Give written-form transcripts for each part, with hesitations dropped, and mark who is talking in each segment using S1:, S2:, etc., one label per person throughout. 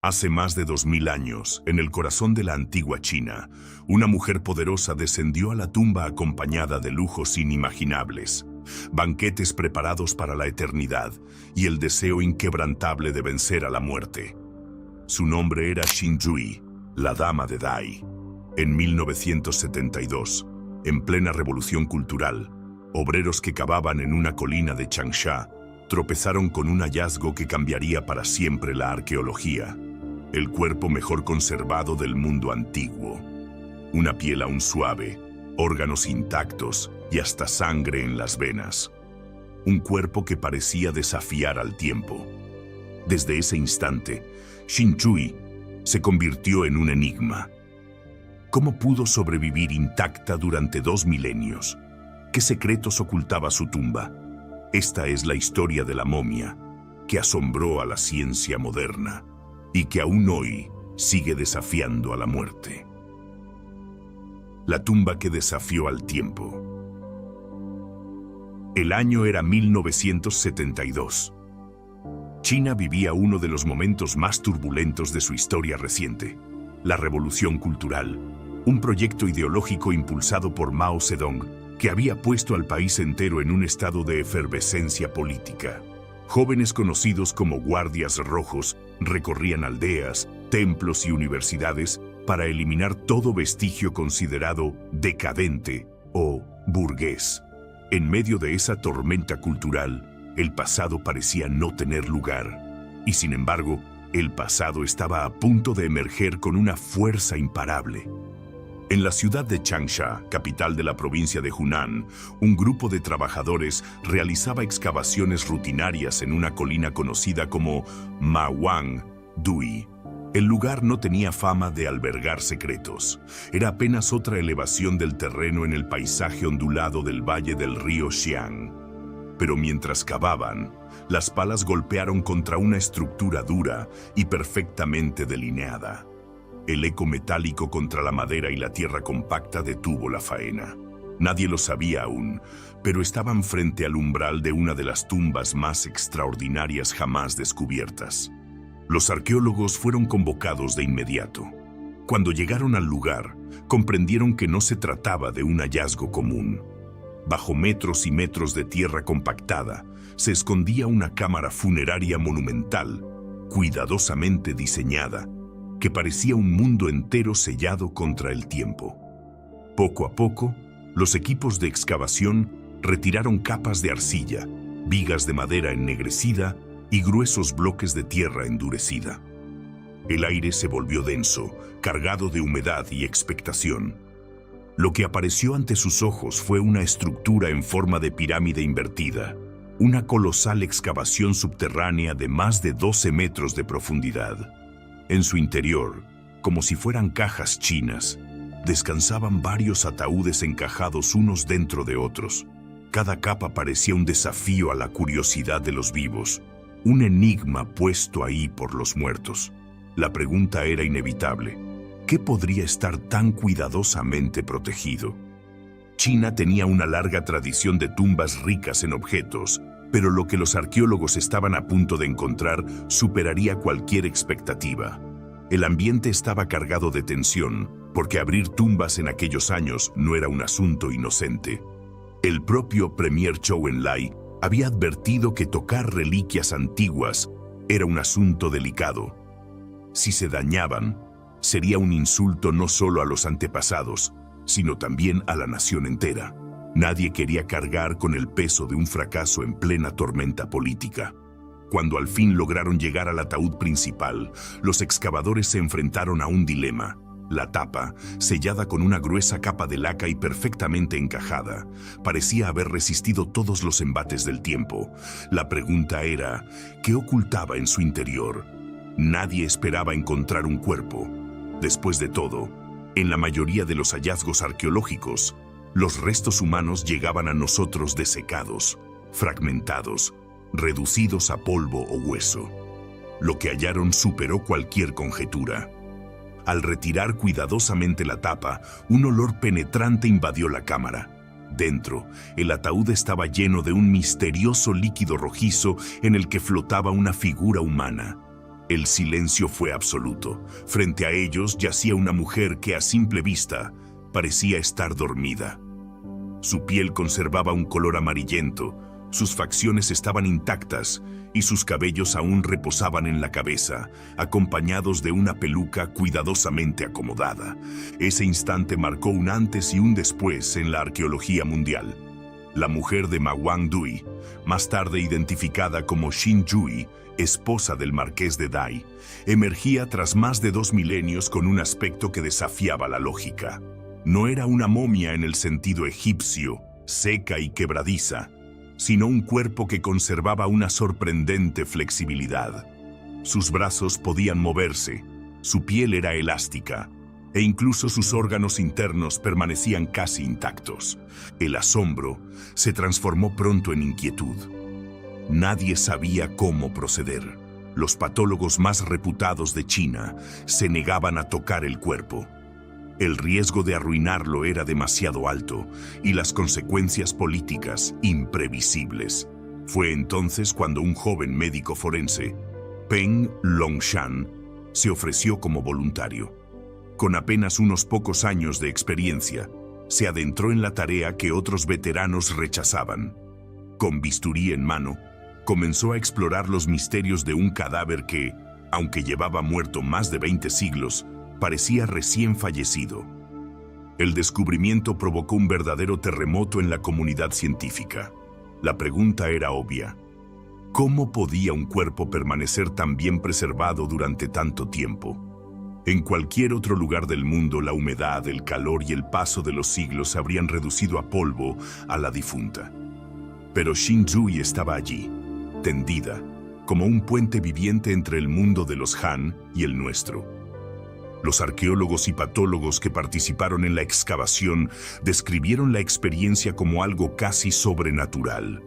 S1: Hace más de 2000 años, en el corazón de la antigua China, una mujer poderosa descendió a la tumba acompañada de lujos inimaginables, banquetes preparados para la eternidad y el deseo inquebrantable de vencer a la muerte. Su nombre era Xin Zhui, la Dama de Dai. En 1972, en plena revolución cultural, obreros que cavaban en una colina de Changsha tropezaron con un hallazgo que cambiaría para siempre la arqueología. El cuerpo mejor conservado del mundo antiguo. Una piel aún suave, órganos intactos y hasta sangre en las venas. Un cuerpo que parecía desafiar al tiempo. Desde ese instante, Xin Zhui se convirtió en un enigma. ¿Cómo pudo sobrevivir intacta durante 2 milenios? ¿Qué secretos ocultaba su tumba? Esta es la historia de la momia, que asombró a la ciencia moderna y que aún hoy sigue desafiando a la muerte. La tumba que desafió al tiempo. El año era 1972. China vivía uno de los momentos más turbulentos de su historia reciente, la Revolución Cultural, un proyecto ideológico impulsado por Mao Zedong que había puesto al país entero en un estado de efervescencia política. Jóvenes conocidos como guardias rojos recorrían aldeas, templos y universidades para eliminar todo vestigio considerado decadente o burgués. En medio de esa tormenta cultural, el pasado parecía no tener lugar. Y sin embargo, el pasado estaba a punto de emerger con una fuerza imparable. En la ciudad de Changsha, capital de la provincia de Hunan, un grupo de trabajadores realizaba excavaciones rutinarias en una colina conocida como Mawang Dui. El lugar no tenía fama de albergar secretos. Era apenas otra elevación del terreno en el paisaje ondulado del valle del río Xiang. Pero mientras cavaban, las palas golpearon contra una estructura dura y perfectamente delineada. El eco metálico contra la madera y la tierra compacta detuvo la faena. Nadie lo sabía aún, pero estaban frente al umbral de una de las tumbas más extraordinarias jamás descubiertas. Los arqueólogos fueron convocados de inmediato. Cuando llegaron al lugar, comprendieron que no se trataba de un hallazgo común. Bajo metros y metros de tierra compactada, se escondía una cámara funeraria monumental, cuidadosamente diseñada, que parecía un mundo entero sellado contra el tiempo. Poco a poco, los equipos de excavación retiraron capas de arcilla, vigas de madera ennegrecida y gruesos bloques de tierra endurecida. El aire se volvió denso, cargado de humedad y expectación. Lo que apareció ante sus ojos fue una estructura en forma de pirámide invertida, una colosal excavación subterránea de más de 12 metros de profundidad. En su interior, como si fueran cajas chinas, descansaban varios ataúdes encajados unos dentro de otros. Cada capa parecía un desafío a la curiosidad de los vivos, un enigma puesto ahí por los muertos. La pregunta era inevitable: ¿qué podría estar tan cuidadosamente protegido? China tenía una larga tradición de tumbas ricas en objetos, pero lo que los arqueólogos estaban a punto de encontrar superaría cualquier expectativa. El ambiente estaba cargado de tensión, porque abrir tumbas en aquellos años no era un asunto inocente. El propio Premier Zhou Enlai había advertido que tocar reliquias antiguas era un asunto delicado. Si se dañaban, sería un insulto no solo a los antepasados, sino también a la nación entera. Nadie quería cargar con el peso de un fracaso en plena tormenta política. Cuando al fin lograron llegar al ataúd principal, los excavadores se enfrentaron a un dilema. La tapa, sellada con una gruesa capa de laca y perfectamente encajada, parecía haber resistido todos los embates del tiempo. La pregunta era, ¿qué ocultaba en su interior? Nadie esperaba encontrar un cuerpo. Después de todo, en la mayoría de los hallazgos arqueológicos, los restos humanos llegaban a nosotros desecados, fragmentados, reducidos a polvo o hueso. Lo que hallaron superó cualquier conjetura. Al retirar cuidadosamente la tapa, un olor penetrante invadió la cámara. Dentro, el ataúd estaba lleno de un misterioso líquido rojizo en el que flotaba una figura humana. El silencio fue absoluto. Frente a ellos yacía una mujer que a simple vista parecía estar dormida. Su piel conservaba un color amarillento, sus facciones estaban intactas y sus cabellos aún reposaban en la cabeza, acompañados de una peluca cuidadosamente acomodada. Ese instante marcó un antes y un después en la arqueología mundial. La mujer de Ma Wangdui, más tarde identificada como Xin Yui, esposa del marqués de Dai, emergía tras más de 2 milenios con un aspecto que desafiaba la lógica. No era una momia en el sentido egipcio, seca y quebradiza, sino un cuerpo que conservaba una sorprendente flexibilidad. Sus brazos podían moverse, su piel era elástica, e incluso sus órganos internos permanecían casi intactos. El asombro se transformó pronto en inquietud. Nadie sabía cómo proceder. Los patólogos más reputados de China se negaban a tocar el cuerpo. El riesgo de arruinarlo era demasiado alto y las consecuencias políticas imprevisibles. Fue entonces cuando un joven médico forense, Peng Longshan, se ofreció como voluntario. Con apenas unos pocos años de experiencia, se adentró en la tarea que otros veteranos rechazaban. Con bisturí en mano, comenzó a explorar los misterios de un cadáver que, aunque llevaba muerto más de 20 siglos, parecía recién fallecido. El descubrimiento provocó un verdadero terremoto en la comunidad científica. La pregunta era obvia: ¿cómo podía un cuerpo permanecer tan bien preservado durante tanto tiempo? En cualquier otro lugar del mundo, la humedad, el calor y el paso de los siglos habrían reducido a polvo a la difunta. Pero Xin Yui estaba allí, tendida, como un puente viviente entre el mundo de los Han y el nuestro. Los arqueólogos y patólogos que participaron en la excavación describieron la experiencia como algo casi sobrenatural.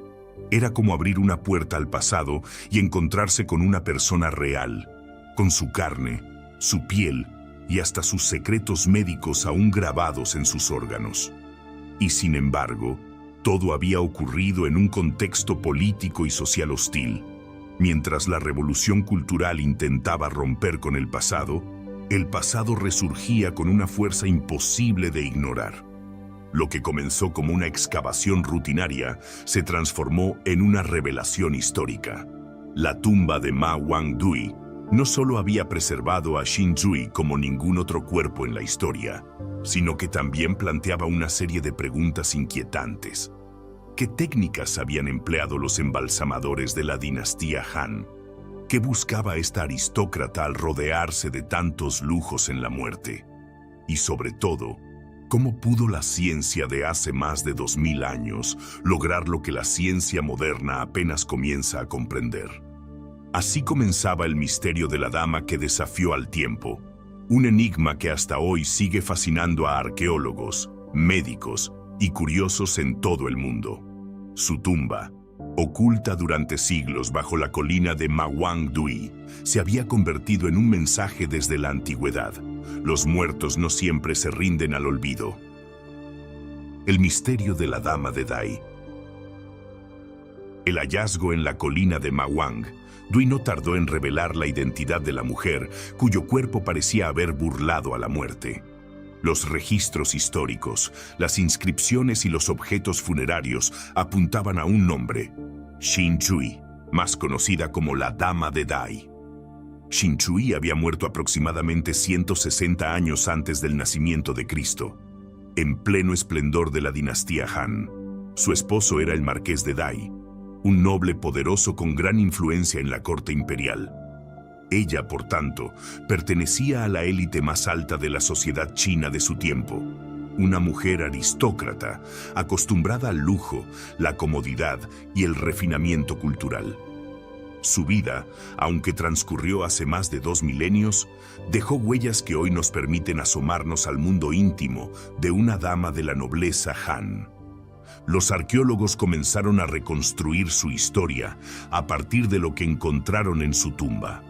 S1: Era como abrir una puerta al pasado y encontrarse con una persona real, con su carne, su piel y hasta sus secretos médicos aún grabados en sus órganos. Y sin embargo, todo había ocurrido en un contexto político y social hostil. Mientras la revolución cultural intentaba romper con el pasado resurgía con una fuerza imposible de ignorar. Lo que comenzó como una excavación rutinaria se transformó en una revelación histórica. La tumba de Ma Wangdui no solo había preservado a Xin Yui como ningún otro cuerpo en la historia, sino que también planteaba una serie de preguntas inquietantes. ¿Qué técnicas habían empleado los embalsamadores de la dinastía Han? ¿Qué buscaba esta aristócrata al rodearse de tantos lujos en la muerte? Y sobre todo, ¿cómo pudo la ciencia de hace más de 2000 años lograr lo que la ciencia moderna apenas comienza a comprender? Así comenzaba el misterio de la dama que desafió al tiempo, un enigma que hasta hoy sigue fascinando a arqueólogos, médicos y curiosos en todo el mundo. Su tumba, oculta durante siglos bajo la colina de Ma Wangdui, se había convertido en un mensaje desde la antigüedad. Los muertos no siempre se rinden al olvido. El misterio de la dama de Dai. El hallazgo en la colina de Ma Wangdui no tardó en revelar la identidad de la mujer cuyo cuerpo parecía haber burlado a la muerte. Los registros históricos, las inscripciones y los objetos funerarios apuntaban a un nombre: Xin Yui, más conocida como la Dama de Dai. Xin Yui había muerto aproximadamente 160 años antes del nacimiento de Cristo, en pleno esplendor de la dinastía Han. Su esposo era el marqués de Dai, un noble poderoso con gran influencia en la corte imperial. Ella, por tanto, pertenecía a la élite más alta de la sociedad china de su tiempo, una mujer aristócrata, acostumbrada al lujo, la comodidad y el refinamiento cultural. Su vida, aunque transcurrió hace más de 2 milenios, dejó huellas que hoy nos permiten asomarnos al mundo íntimo de una dama de la nobleza Han. Los arqueólogos comenzaron a reconstruir su historia a partir de lo que encontraron en su tumba.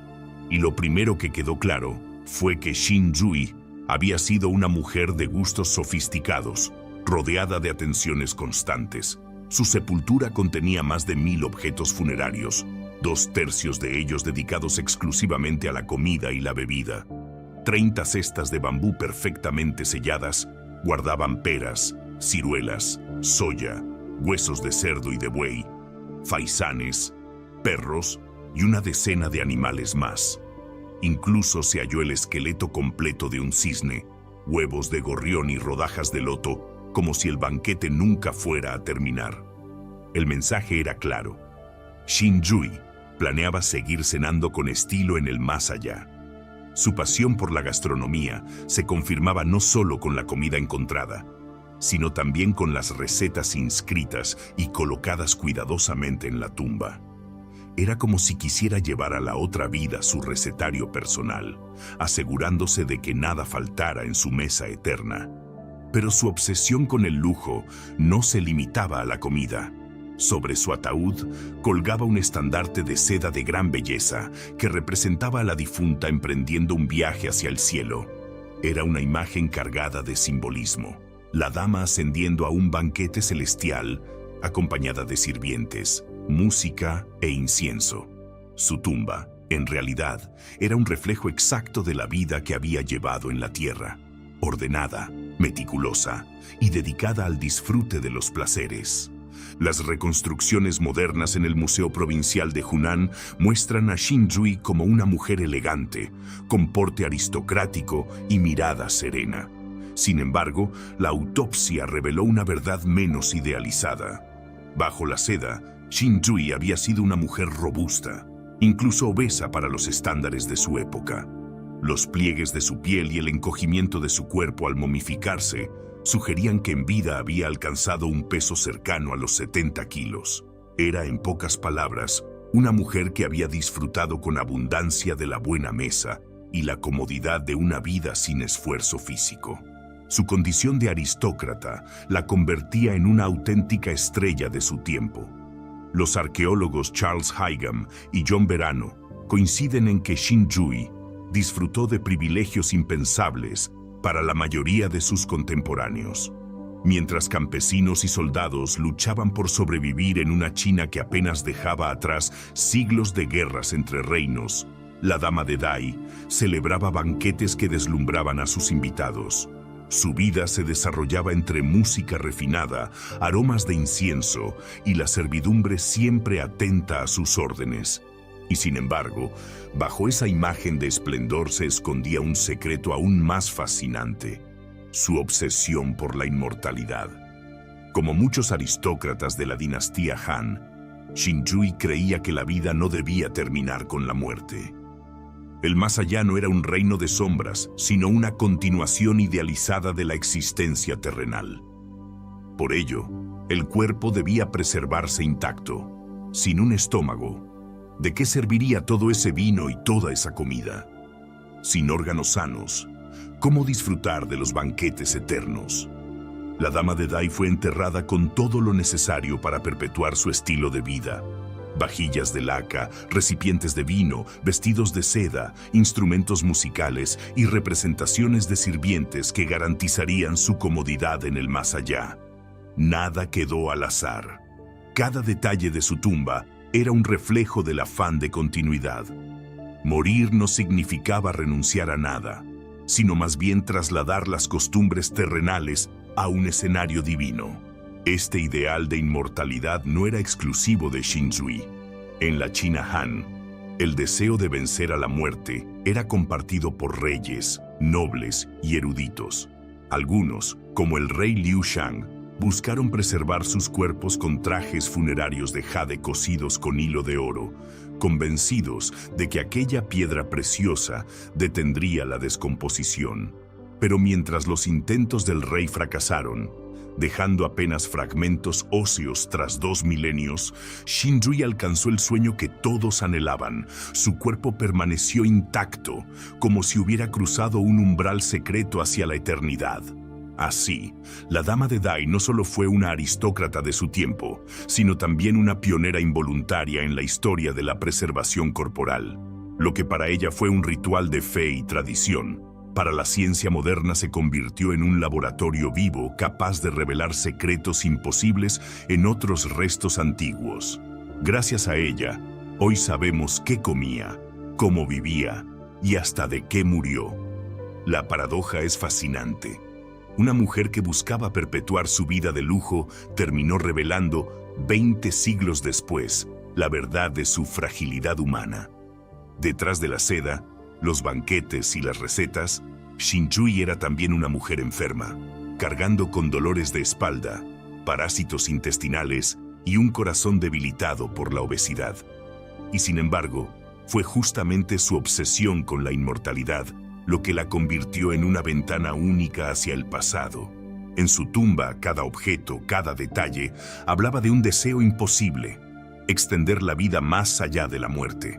S1: Y lo primero que quedó claro fue que Xin Yui había sido una mujer de gustos sofisticados, rodeada de atenciones constantes. Su sepultura contenía más de 1000 objetos funerarios, 2/3 de ellos dedicados exclusivamente a la comida y la bebida. 30 cestas de bambú perfectamente selladas guardaban peras, ciruelas, soya, huesos de cerdo y de buey, faisanes, perros y una decena de animales más. Incluso se halló el esqueleto completo de un cisne, huevos de gorrión y rodajas de loto, como si el banquete nunca fuera a terminar. El mensaje era claro. Xin Zhui planeaba seguir cenando con estilo en el más allá. Su pasión por la gastronomía se confirmaba no solo con la comida encontrada, sino también con las recetas inscritas y colocadas cuidadosamente en la tumba. Era como si quisiera llevar a la otra vida su recetario personal, asegurándose de que nada faltara en su mesa eterna. Pero su obsesión con el lujo no se limitaba a la comida. Sobre su ataúd colgaba un estandarte de seda de gran belleza que representaba a la difunta emprendiendo un viaje hacia el cielo. Era una imagen cargada de simbolismo. La dama ascendiendo a un banquete celestial, acompañada de sirvientes, música e incienso. Su tumba, en realidad, era un reflejo exacto de la vida que había llevado en la tierra, ordenada, meticulosa y dedicada al disfrute de los placeres. Las reconstrucciones modernas en el Museo Provincial de Hunan muestran a Xin Zhui como una mujer elegante, con porte aristocrático y mirada serena. Sin embargo, la autopsia reveló una verdad menos idealizada. Bajo la seda, Xin Zhui había sido una mujer robusta, incluso obesa para los estándares de su época. Los pliegues de su piel y el encogimiento de su cuerpo al momificarse sugerían que en vida había alcanzado un peso cercano a los 70 kilos. Era, en pocas palabras, una mujer que había disfrutado con abundancia de la buena mesa y la comodidad de una vida sin esfuerzo físico. Su condición de aristócrata la convertía en una auténtica estrella de su tiempo. Los arqueólogos Charles Higham y John Verano coinciden en que Xin Zhui disfrutó de privilegios impensables para la mayoría de sus contemporáneos. Mientras campesinos y soldados luchaban por sobrevivir en una China que apenas dejaba atrás siglos de guerras entre reinos, la dama de Dai celebraba banquetes que deslumbraban a sus invitados. Su vida se desarrollaba entre música refinada, aromas de incienso y la servidumbre siempre atenta a sus órdenes. Y sin embargo, bajo esa imagen de esplendor se escondía un secreto aún más fascinante: su obsesión por la inmortalidad. Como muchos aristócratas de la dinastía Han, Xin Zhui creía que la vida no debía terminar con la muerte. El más allá no era un reino de sombras, sino una continuación idealizada de la existencia terrenal. Por ello, el cuerpo debía preservarse intacto. Sin un estómago, ¿de qué serviría todo ese vino y toda esa comida? Sin órganos sanos, ¿cómo disfrutar de los banquetes eternos? La dama de Dai fue enterrada con todo lo necesario para perpetuar su estilo de vida. Vajillas de laca, recipientes de vino, vestidos de seda, instrumentos musicales y representaciones de sirvientes que garantizarían su comodidad en el más allá. Nada quedó al azar. Cada detalle de su tumba era un reflejo del afán de continuidad. Morir no significaba renunciar a nada, sino más bien trasladar las costumbres terrenales a un escenario divino. Este ideal de inmortalidad no era exclusivo de Xin Zhui. En la China Han, el deseo de vencer a la muerte era compartido por reyes, nobles y eruditos. Algunos, como el rey Liu Shang, buscaron preservar sus cuerpos con trajes funerarios de jade cosidos con hilo de oro, convencidos de que aquella piedra preciosa detendría la descomposición. Pero mientras los intentos del rey fracasaron, dejando apenas fragmentos óseos tras 2 milenios, Xin Zhui alcanzó el sueño que todos anhelaban. Su cuerpo permaneció intacto, como si hubiera cruzado un umbral secreto hacia la eternidad. Así, la dama de Dai no solo fue una aristócrata de su tiempo, sino también una pionera involuntaria en la historia de la preservación corporal. Lo que para ella fue un ritual de fe y tradición, para la ciencia moderna se convirtió en un laboratorio vivo capaz de revelar secretos imposibles en otros restos antiguos. Gracias a ella, Hoy sabemos qué comía, cómo vivía y hasta de qué murió. La paradoja es fascinante. Una mujer que buscaba perpetuar su vida de lujo terminó revelando, 20 siglos después, la verdad de su fragilidad humana. Detrás de la seda, los banquetes y las recetas, Xin-Yue era también una mujer enferma, cargando con dolores de espalda, parásitos intestinales y un corazón debilitado por la obesidad. Y sin embargo, fue justamente su obsesión con la inmortalidad lo que la convirtió en una ventana única hacia el pasado. En su tumba, cada objeto, cada detalle, hablaba de un deseo imposible: extender la vida más allá de la muerte.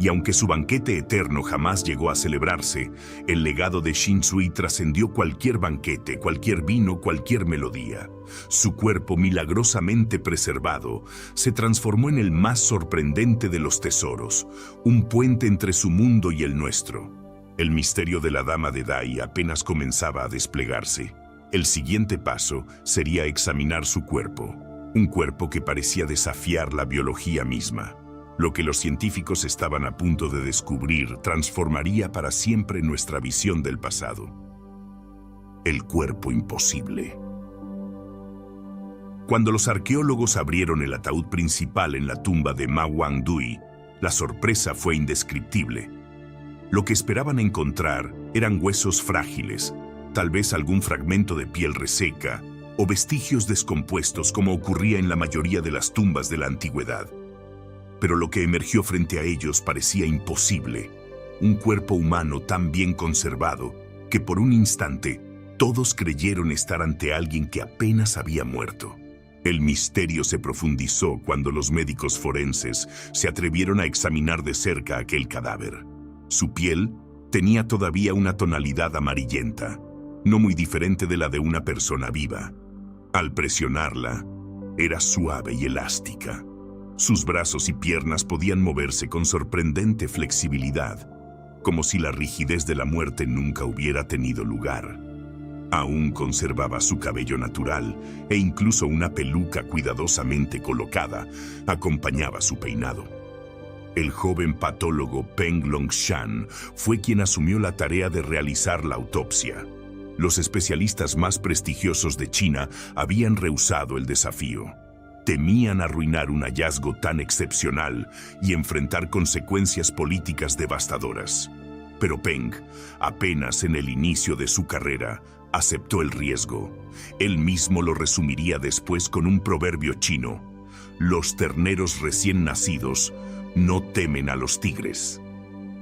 S1: Y aunque su banquete eterno jamás llegó a celebrarse, el legado de Xin-Yue trascendió cualquier banquete, cualquier vino, cualquier melodía. Su cuerpo, milagrosamente preservado, se transformó en el más sorprendente de los tesoros, un puente entre su mundo y el nuestro. El misterio de la Dama de Dai apenas comenzaba a desplegarse. El siguiente paso sería examinar su cuerpo, un cuerpo que parecía desafiar la biología misma. Lo que los científicos estaban a punto de descubrir transformaría para siempre nuestra visión del pasado. El cuerpo imposible. Cuando los arqueólogos abrieron el ataúd principal en la tumba de Ma Wangdui, la sorpresa fue indescriptible. Lo que esperaban encontrar eran huesos frágiles, tal vez algún fragmento de piel reseca o vestigios descompuestos como ocurría en la mayoría de las tumbas de la antigüedad. Pero lo que emergió frente a ellos parecía imposible: un cuerpo humano tan bien conservado que por un instante todos creyeron estar ante alguien que apenas había muerto. El misterio se profundizó cuando los médicos forenses se atrevieron a examinar de cerca aquel cadáver. Su piel tenía todavía una tonalidad amarillenta, no muy diferente de la de una persona viva. Al presionarla, era suave y elástica. Sus brazos y piernas podían moverse con sorprendente flexibilidad, como si la rigidez de la muerte nunca hubiera tenido lugar. Aún conservaba su cabello natural e incluso una peluca cuidadosamente colocada acompañaba su peinado. El joven patólogo Peng Longshan fue quien asumió la tarea de realizar la autopsia. Los especialistas más prestigiosos de China habían rehusado el desafío. Temían arruinar un hallazgo tan excepcional y enfrentar consecuencias políticas devastadoras. Pero Peng, apenas en el inicio de su carrera, aceptó el riesgo. Él mismo lo resumiría después con un proverbio chino: los terneros recién nacidos no temen a los tigres.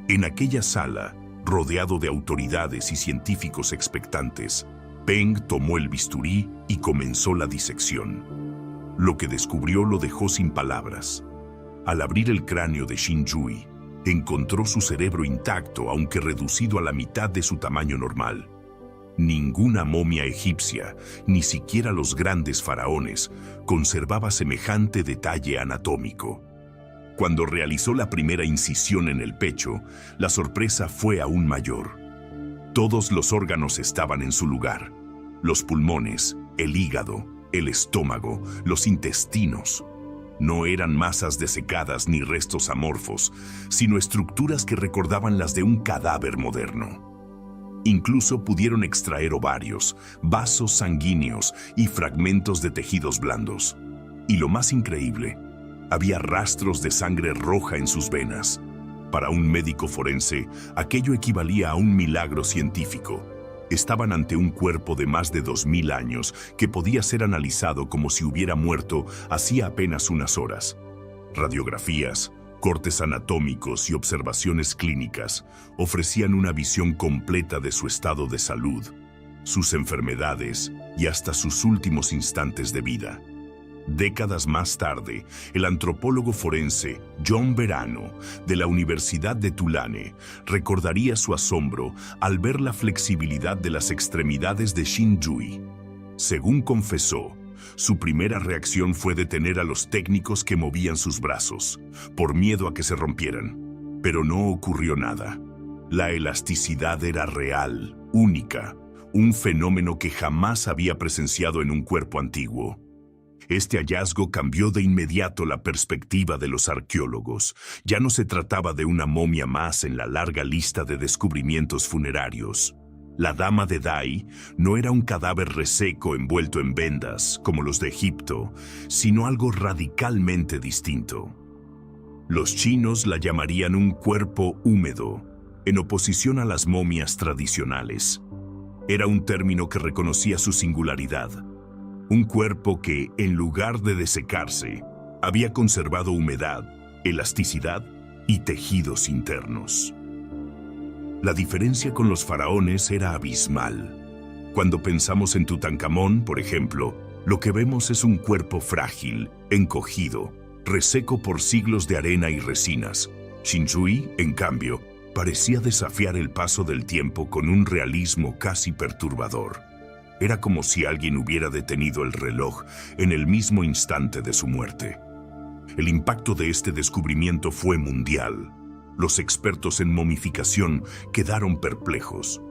S1: En aquella sala, rodeado de autoridades y científicos expectantes, Peng tomó el bisturí y comenzó la disección. Lo que descubrió lo dejó sin palabras. Al abrir el cráneo de Xin-Yue, encontró su cerebro intacto, aunque reducido a la mitad de su tamaño normal. Ninguna momia egipcia, ni siquiera los grandes faraones, conservaba semejante detalle anatómico. Cuando realizó la primera incisión en el pecho, la sorpresa fue aún mayor. Todos los órganos estaban en su lugar: los pulmones, el hígado, el estómago, los intestinos. No eran masas desecadas ni restos amorfos, sino estructuras que recordaban las de un cadáver moderno. Incluso pudieron extraer ovarios, vasos sanguíneos y fragmentos de tejidos blandos. Y lo más increíble, había rastros de sangre roja en sus venas. Para un médico forense, aquello equivalía a un milagro científico. Estaban ante un cuerpo de más de 2000 años que podía ser analizado como si hubiera muerto hacía apenas unas horas. Radiografías, cortes anatómicos y observaciones clínicas ofrecían una visión completa de su estado de salud, sus enfermedades y hasta sus últimos instantes de vida. Décadas más tarde, el antropólogo forense John Verano, de la Universidad de Tulane, recordaría su asombro al ver la flexibilidad de las extremidades de Xin-Yue. Según confesó, su primera reacción fue detener a los técnicos que movían sus brazos, por miedo a que se rompieran. Pero no ocurrió nada. La elasticidad era real, única, un fenómeno que jamás había presenciado en un cuerpo antiguo. Este hallazgo cambió de inmediato la perspectiva de los arqueólogos. Ya no se trataba de una momia más en la larga lista de descubrimientos funerarios. La dama de Dai no era un cadáver reseco envuelto en vendas, como los de Egipto, sino algo radicalmente distinto. Los chinos la llamarían un cuerpo húmedo, en oposición a las momias tradicionales. Era un término que reconocía su singularidad. Un cuerpo que, en lugar de desecarse, había conservado humedad, elasticidad y tejidos internos. La diferencia con los faraones era abismal. Cuando pensamos en Tutankamón, por ejemplo, lo que vemos es un cuerpo frágil, encogido, reseco por siglos de arena y resinas. Shinzui, en cambio, parecía desafiar el paso del tiempo con un realismo casi perturbador. Era como si alguien hubiera detenido el reloj en el mismo instante de su muerte. El impacto de este descubrimiento fue mundial. Los expertos en momificación quedaron perplejos.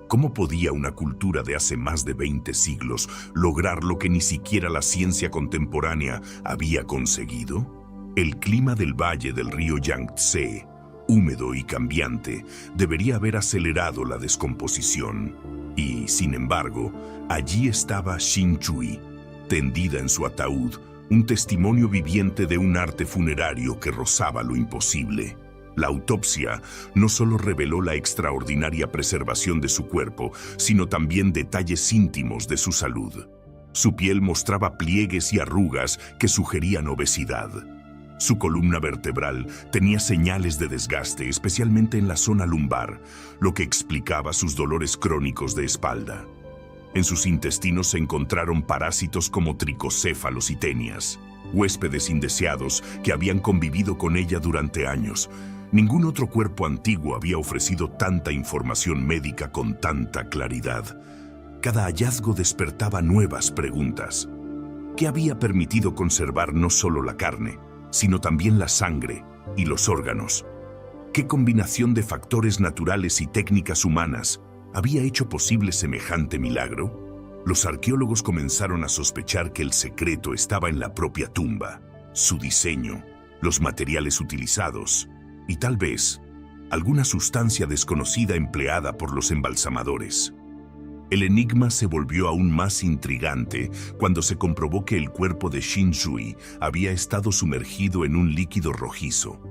S1: ¿Cómo podía una cultura de hace más de 20 siglos lograr lo que ni siquiera la ciencia contemporánea había conseguido? El clima del valle del río Yangtze, húmedo y cambiante, debería haber acelerado la descomposición. Y, sin embargo, allí estaba Shinzui, tendida en su ataúd, un testimonio viviente de un arte funerario que rozaba lo imposible. La autopsia no solo reveló la extraordinaria preservación de su cuerpo, sino también detalles íntimos de su salud. Su piel mostraba pliegues y arrugas que sugerían obesidad. Su columna vertebral tenía señales de desgaste, especialmente en la zona lumbar, lo que explicaba sus dolores crónicos de espalda. En sus intestinos se encontraron parásitos como tricocéfalos y tenias, huéspedes indeseados que habían convivido con ella durante años. Ningún otro cuerpo antiguo había ofrecido tanta información médica con tanta claridad. Cada hallazgo despertaba nuevas preguntas. ¿Qué había permitido conservar no solo la carne, sino también la sangre y los órganos? ¿Qué combinación de factores naturales y técnicas humanas había hecho posible semejante milagro? Los arqueólogos comenzaron a sospechar que el secreto estaba en la propia tumba, su diseño, los materiales utilizados y tal vez alguna sustancia desconocida empleada por los embalsamadores. El enigma se volvió aún más intrigante cuando se comprobó que el cuerpo de Shinzui había estado sumergido en un líquido rojizo.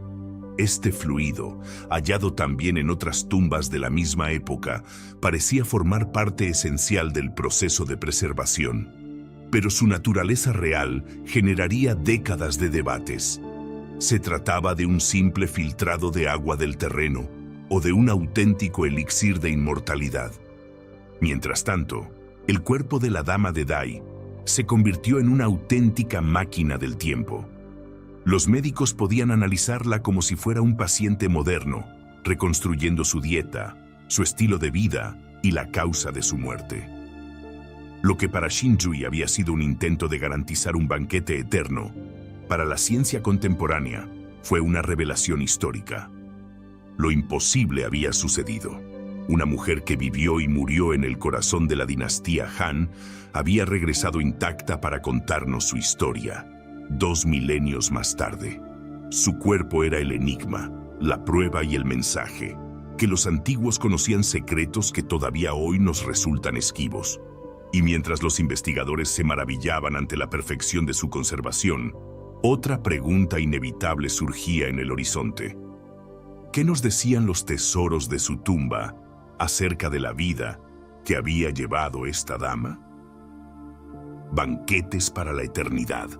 S1: Este fluido, hallado también en otras tumbas de la misma época, parecía formar parte esencial del proceso de preservación. Pero su naturaleza real generaría décadas de debates. ¿Se trataba de un simple filtrado de agua del terreno o de un auténtico elixir de inmortalidad? Mientras tanto, el cuerpo de la dama de Dai se convirtió en una auténtica máquina del tiempo. Los médicos podían analizarla como si fuera un paciente moderno, reconstruyendo su dieta, su estilo de vida y la causa de su muerte. Lo que para Shinzui había sido un intento de garantizar un banquete eterno, para la ciencia contemporánea fue una revelación histórica. Lo imposible había sucedido. Una mujer que vivió y murió en el corazón de la dinastía Han había regresado intacta para contarnos su historia, 2 milenios más tarde. Su cuerpo era el enigma, la prueba y el mensaje, que los antiguos conocían secretos que todavía hoy nos resultan esquivos. Y mientras los investigadores se maravillaban ante la perfección de su conservación, otra pregunta inevitable surgía en el horizonte. ¿Qué nos decían los tesoros de su tumba acerca de la vida que había llevado esta dama? Banquetes para la eternidad.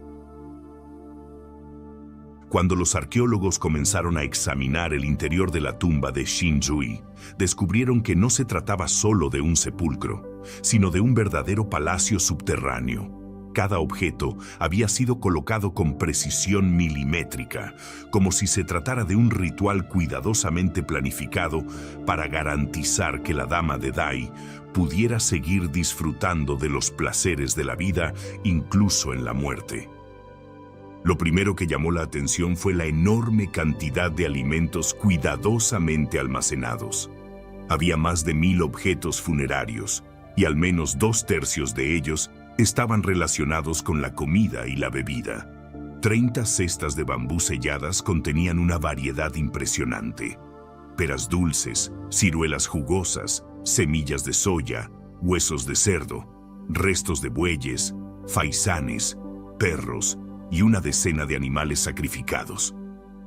S1: Cuando los arqueólogos comenzaron a examinar el interior de la tumba de Shinzui, descubrieron que no se trataba solo de un sepulcro, sino de un verdadero palacio subterráneo. Cada objeto había sido colocado con precisión milimétrica, como si se tratara de un ritual cuidadosamente planificado para garantizar que la dama de Dai pudiera seguir disfrutando de los placeres de la vida, incluso en la muerte. Lo primero que llamó la atención fue la enorme cantidad de alimentos cuidadosamente almacenados. Había más de 1000 objetos funerarios, y al menos 2/3 de ellos estaban relacionados con la comida y la bebida. 30 cestas de bambú selladas contenían una variedad impresionante: peras dulces, ciruelas jugosas, semillas de soya, huesos de cerdo, restos de bueyes, faisanes, perros y una decena de animales sacrificados.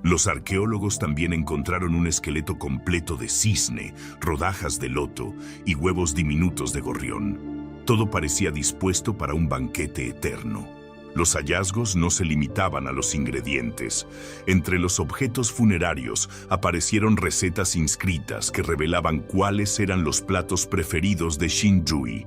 S1: Los arqueólogos también encontraron un esqueleto completo de cisne, rodajas de loto y huevos diminutos de gorrión. Todo parecía dispuesto para un banquete eterno. Los hallazgos no se limitaban a los ingredientes. Entre los objetos funerarios aparecieron recetas inscritas que revelaban cuáles eran los platos preferidos de Xinyu.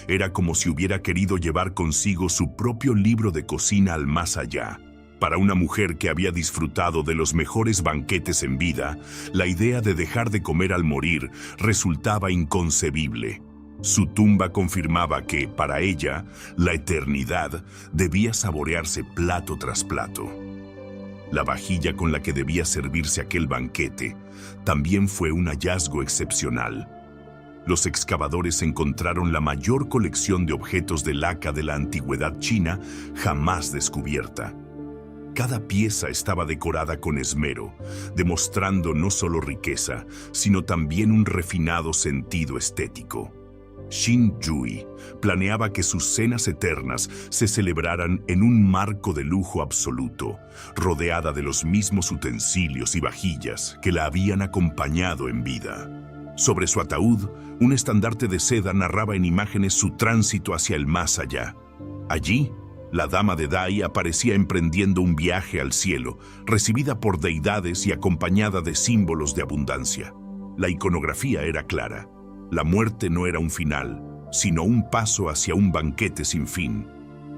S1: Era como si hubiera querido llevar consigo su propio libro de cocina al más allá. Para una mujer que había disfrutado de los mejores banquetes en vida, la idea de dejar de comer al morir resultaba inconcebible. Su tumba confirmaba que, para ella, la eternidad debía saborearse plato tras plato. La vajilla con la que debía servirse aquel banquete también fue un hallazgo excepcional. Los excavadores encontraron la mayor colección de objetos de laca de la antigüedad china jamás descubierta. Cada pieza estaba decorada con esmero, demostrando no solo riqueza, sino también un refinado sentido estético. Xinyu planeaba que sus cenas eternas se celebraran en un marco de lujo absoluto, rodeada de los mismos utensilios y vajillas que la habían acompañado en vida. Sobre su ataúd, un estandarte de seda narraba en imágenes su tránsito hacia el más allá. Allí, la dama de Dai aparecía emprendiendo un viaje al cielo, recibida por deidades y acompañada de símbolos de abundancia. La iconografía era clara. La muerte no era un final, sino un paso hacia un banquete sin fin.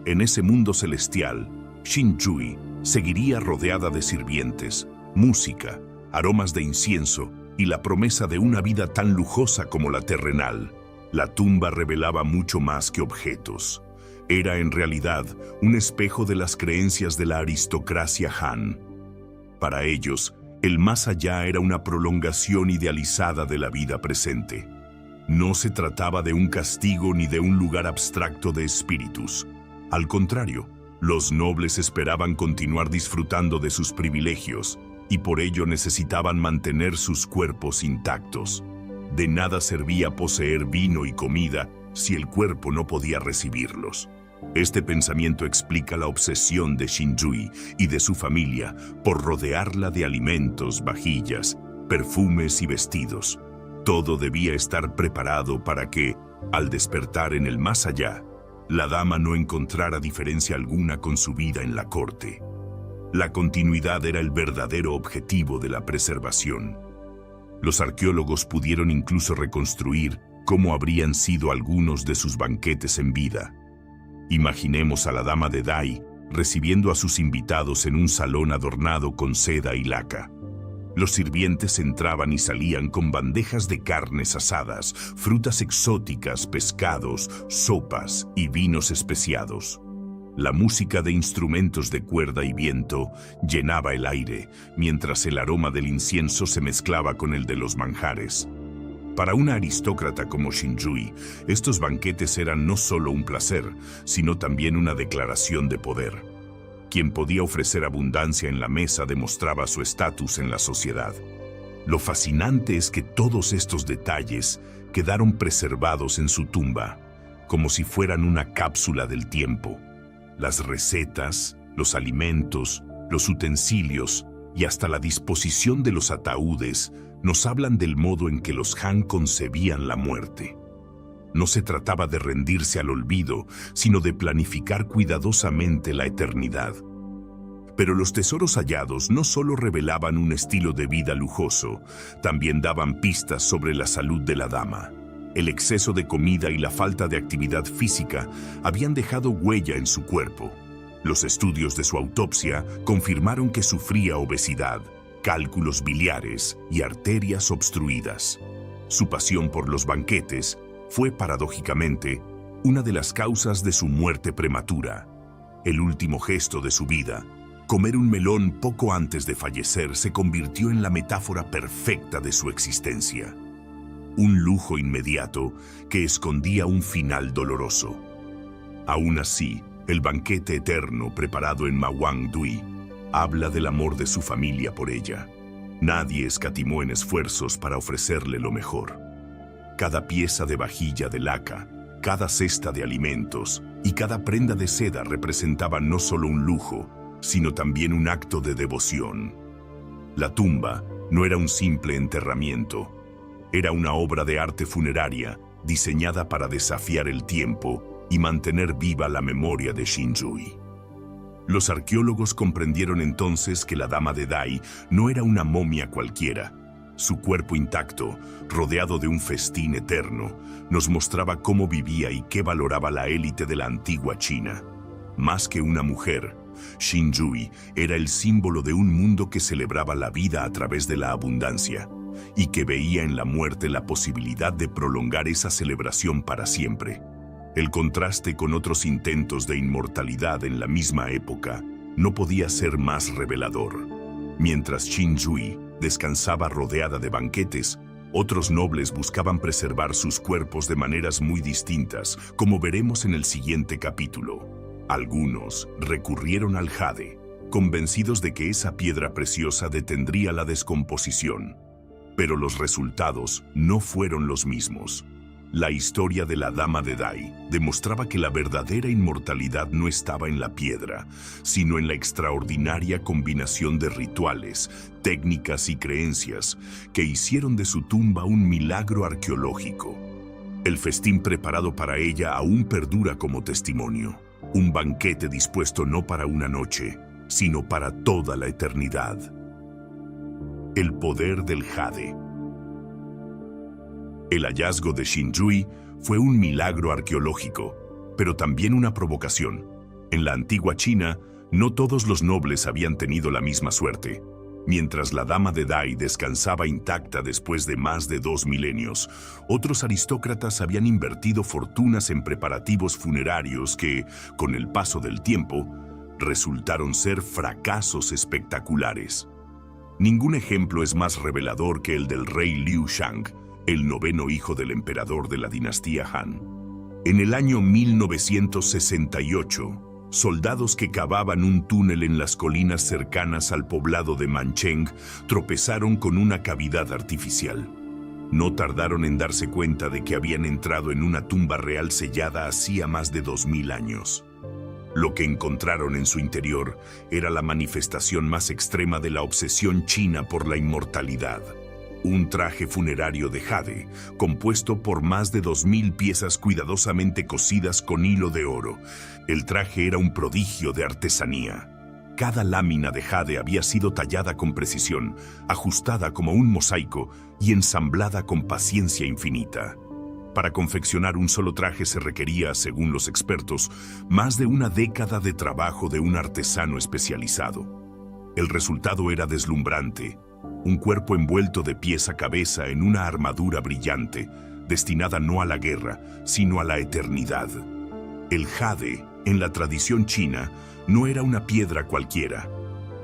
S1: En ese mundo celestial, Xinyu seguiría rodeada de sirvientes, música, aromas de incienso y la promesa de una vida tan lujosa como la terrenal. La tumba revelaba mucho más que objetos. Era en realidad un espejo de las creencias de la aristocracia Han. Para ellos, el más allá era una prolongación idealizada de la vida presente. No se trataba de un castigo ni de un lugar abstracto de espíritus. Al contrario, los nobles esperaban continuar disfrutando de sus privilegios y por ello necesitaban mantener sus cuerpos intactos. De nada servía poseer vino y comida si el cuerpo no podía recibirlos. Este pensamiento explica la obsesión de Xinyu y de su familia por rodearla de alimentos, vajillas, perfumes y vestidos. Todo debía estar preparado para que, al despertar en el más allá, la dama no encontrara diferencia alguna con su vida en la corte. La continuidad era el verdadero objetivo de la preservación. Los arqueólogos pudieron incluso reconstruir cómo habrían sido algunos de sus banquetes en vida. Imaginemos a la dama de Dai recibiendo a sus invitados en un salón adornado con seda y laca. Los sirvientes entraban y salían con bandejas de carnes asadas, frutas exóticas, pescados, sopas y vinos especiados. La música de instrumentos de cuerda y viento llenaba el aire, mientras el aroma del incienso se mezclaba con el de los manjares. Para una aristócrata como Xinyu, estos banquetes eran no solo un placer, sino también una declaración de poder. Quien podía ofrecer abundancia en la mesa demostraba su estatus en la sociedad. Lo fascinante es que todos estos detalles quedaron preservados en su tumba, como si fueran una cápsula del tiempo. Las recetas, los alimentos, los utensilios y hasta la disposición de los ataúdes nos hablan del modo en que los Han concebían la muerte. No se trataba de rendirse al olvido, sino de planificar cuidadosamente la eternidad. Pero los tesoros hallados no solo revelaban un estilo de vida lujoso, también daban pistas sobre la salud de la dama. El exceso de comida y la falta de actividad física habían dejado huella en su cuerpo. Los estudios de su autopsia confirmaron que sufría obesidad, cálculos biliares y arterias obstruidas. Su pasión por los banquetes fue, paradójicamente, una de las causas de su muerte prematura. El último gesto de su vida, comer un melón poco antes de fallecer, se convirtió en la metáfora perfecta de su existencia. Un lujo inmediato que escondía un final doloroso. Aún así, el banquete eterno preparado en Mawang Dui habla del amor de su familia por ella. Nadie escatimó en esfuerzos para ofrecerle lo mejor. Cada pieza de vajilla de laca, cada cesta de alimentos y cada prenda de seda representaban no solo un lujo, sino también un acto de devoción. La tumba no era un simple enterramiento, era una obra de arte funeraria diseñada para desafiar el tiempo y mantener viva la memoria de Xinzhui. Los arqueólogos comprendieron entonces que la Dama de Dai no era una momia cualquiera. Su cuerpo intacto, rodeado de un festín eterno, nos mostraba cómo vivía y qué valoraba la élite de la antigua China. Más que una mujer, Xinzhui era el símbolo de un mundo que celebraba la vida a través de la abundancia y que veía en la muerte la posibilidad de prolongar esa celebración para siempre. El contraste con otros intentos de inmortalidad en la misma época no podía ser más revelador. Mientras Xinzhui descansaba rodeada de banquetes, otros nobles buscaban preservar sus cuerpos de maneras muy distintas, como veremos en el siguiente capítulo. Algunos recurrieron al jade, convencidos de que esa piedra preciosa detendría la descomposición. Pero los resultados no fueron los mismos. La historia de la Dama de Dai demostraba que la verdadera inmortalidad no estaba en la piedra, sino en la extraordinaria combinación de rituales, técnicas y creencias que hicieron de su tumba un milagro arqueológico. El festín preparado para ella aún perdura como testimonio, un banquete dispuesto no para una noche, sino para toda la eternidad. El poder del jade. El hallazgo de Xinzhui fue un milagro arqueológico, pero también una provocación. En la antigua China, no todos los nobles habían tenido la misma suerte. Mientras la Dama de Dai descansaba intacta después de más de 2 milenios, otros aristócratas habían invertido fortunas en preparativos funerarios que, con el paso del tiempo, resultaron ser fracasos espectaculares. Ningún ejemplo es más revelador que el del rey Liu Shang, el 9º hijo del emperador de la dinastía Han. En el año 1968, soldados que cavaban un túnel en las colinas cercanas al poblado de Mancheng tropezaron con una cavidad artificial. No tardaron en darse cuenta de que habían entrado en una tumba real sellada hacía más de 2000 años. Lo que encontraron en su interior era la manifestación más extrema de la obsesión china por la inmortalidad. Un traje funerario de jade, compuesto por más de 2000 piezas cuidadosamente cosidas con hilo de oro. El traje era un prodigio de artesanía. Cada lámina de jade había sido tallada con precisión, ajustada como un mosaico y ensamblada con paciencia infinita. Para confeccionar un solo traje se requería, según los expertos, más de una década de trabajo de un artesano especializado. El resultado era deslumbrante. Un cuerpo envuelto de pies a cabeza en una armadura brillante, destinada no a la guerra, sino a la eternidad. El jade, en la tradición china, no era una piedra cualquiera.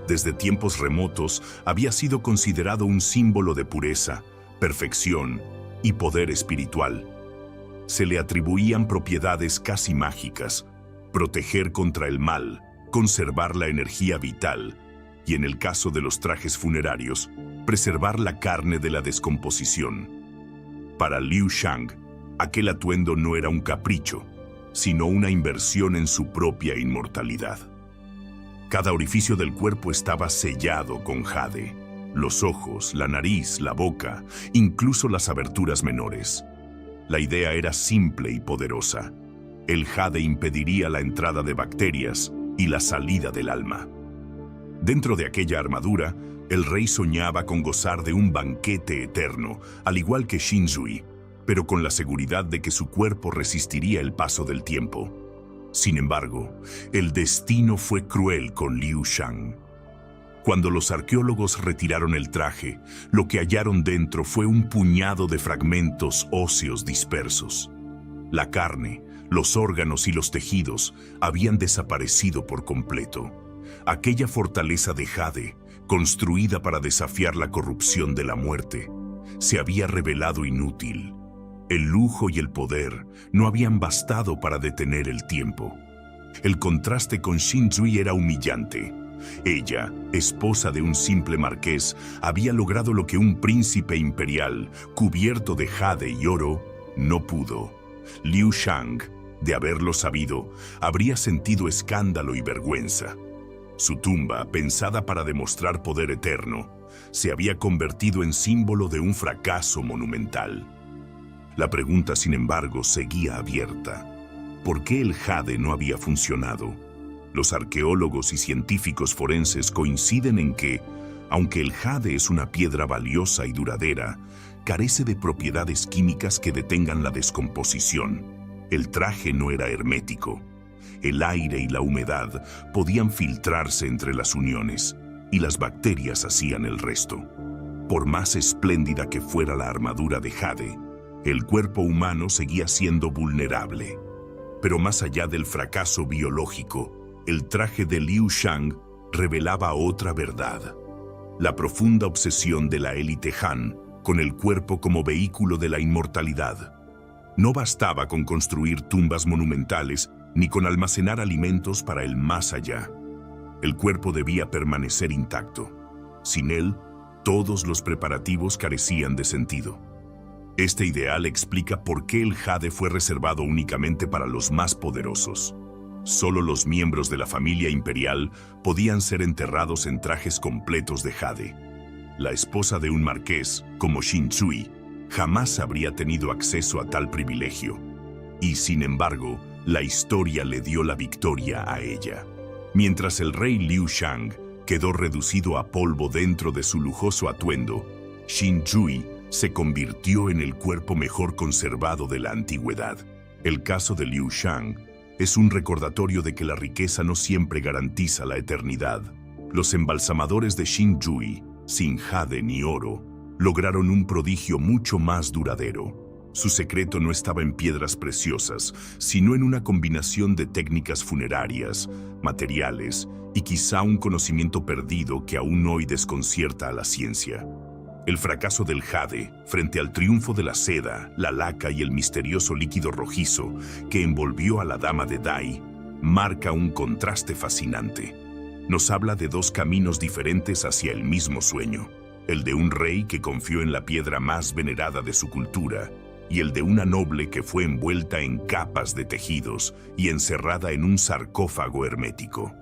S1: Desde tiempos remotos había sido considerado un símbolo de pureza, perfección y poder espiritual. Se le atribuían propiedades casi mágicas: proteger contra el mal, conservar la energía vital, y en el caso de los trajes funerarios, preservar la carne de la descomposición. Para Liu Shang, aquel atuendo no era un capricho, sino una inversión en su propia inmortalidad. Cada orificio del cuerpo estaba sellado con jade: los ojos, la nariz, la boca, incluso las aberturas menores. La idea era simple y poderosa. El jade impediría la entrada de bacterias y la salida del alma. Dentro de aquella armadura, el rey soñaba con gozar de un banquete eterno, al igual que Xinzhui, pero con la seguridad de que su cuerpo resistiría el paso del tiempo. Sin embargo, el destino fue cruel con Liu Shang. Cuando los arqueólogos retiraron el traje, lo que hallaron dentro fue un puñado de fragmentos óseos dispersos. La carne, los órganos y los tejidos habían desaparecido por completo. Aquella fortaleza de jade, construida para desafiar la corrupción de la muerte, se había revelado inútil. El lujo y el poder no habían bastado para detener el tiempo. El contraste con Xinzhui era humillante. Ella, esposa de un simple marqués, había logrado lo que un príncipe imperial, cubierto de jade y oro, no pudo. Liu Shang, de haberlo sabido, habría sentido escándalo y vergüenza. Su tumba, pensada para demostrar poder eterno, se había convertido en símbolo de un fracaso monumental. La pregunta, sin embargo, seguía abierta. ¿Por qué el jade no había funcionado? Los arqueólogos y científicos forenses coinciden en que, aunque el jade es una piedra valiosa y duradera, carece de propiedades químicas que detengan la descomposición. El traje no era hermético. El aire y la humedad podían filtrarse entre las uniones, y las bacterias hacían el resto. Por más espléndida que fuera la armadura de jade, el cuerpo humano seguía siendo vulnerable. Pero más allá del fracaso biológico, el traje de Liu Shang revelaba otra verdad: la profunda obsesión de la élite Han con el cuerpo como vehículo de la inmortalidad. No bastaba con construir tumbas monumentales ni con almacenar alimentos para el más allá. El cuerpo debía permanecer intacto. Sin él, todos los preparativos carecían de sentido. Este ideal explica por qué el jade fue reservado únicamente para los más poderosos. Solo los miembros de la familia imperial podían ser enterrados en trajes completos de jade. La esposa de un marqués, como Xinzhui, jamás habría tenido acceso a tal privilegio. Y, sin embargo, la historia le dio la victoria a ella. Mientras el rey Liu Shang quedó reducido a polvo dentro de su lujoso atuendo, Xinzhui se convirtió en el cuerpo mejor conservado de la antigüedad. El caso de Liu Shang es un recordatorio de que la riqueza no siempre garantiza la eternidad. Los embalsamadores de Xinzhui, sin jade ni oro, lograron un prodigio mucho más duradero. Su secreto no estaba en piedras preciosas, sino en una combinación de técnicas funerarias, materiales y quizá un conocimiento perdido que aún hoy desconcierta a la ciencia. El fracaso del jade, frente al triunfo de la seda, la laca y el misterioso líquido rojizo que envolvió a la dama de Dai, marca un contraste fascinante. Nos habla de dos caminos diferentes hacia el mismo sueño: el de un rey que confió en la piedra más venerada de su cultura, y el de una noble que fue envuelta en capas de tejidos y encerrada en un sarcófago hermético.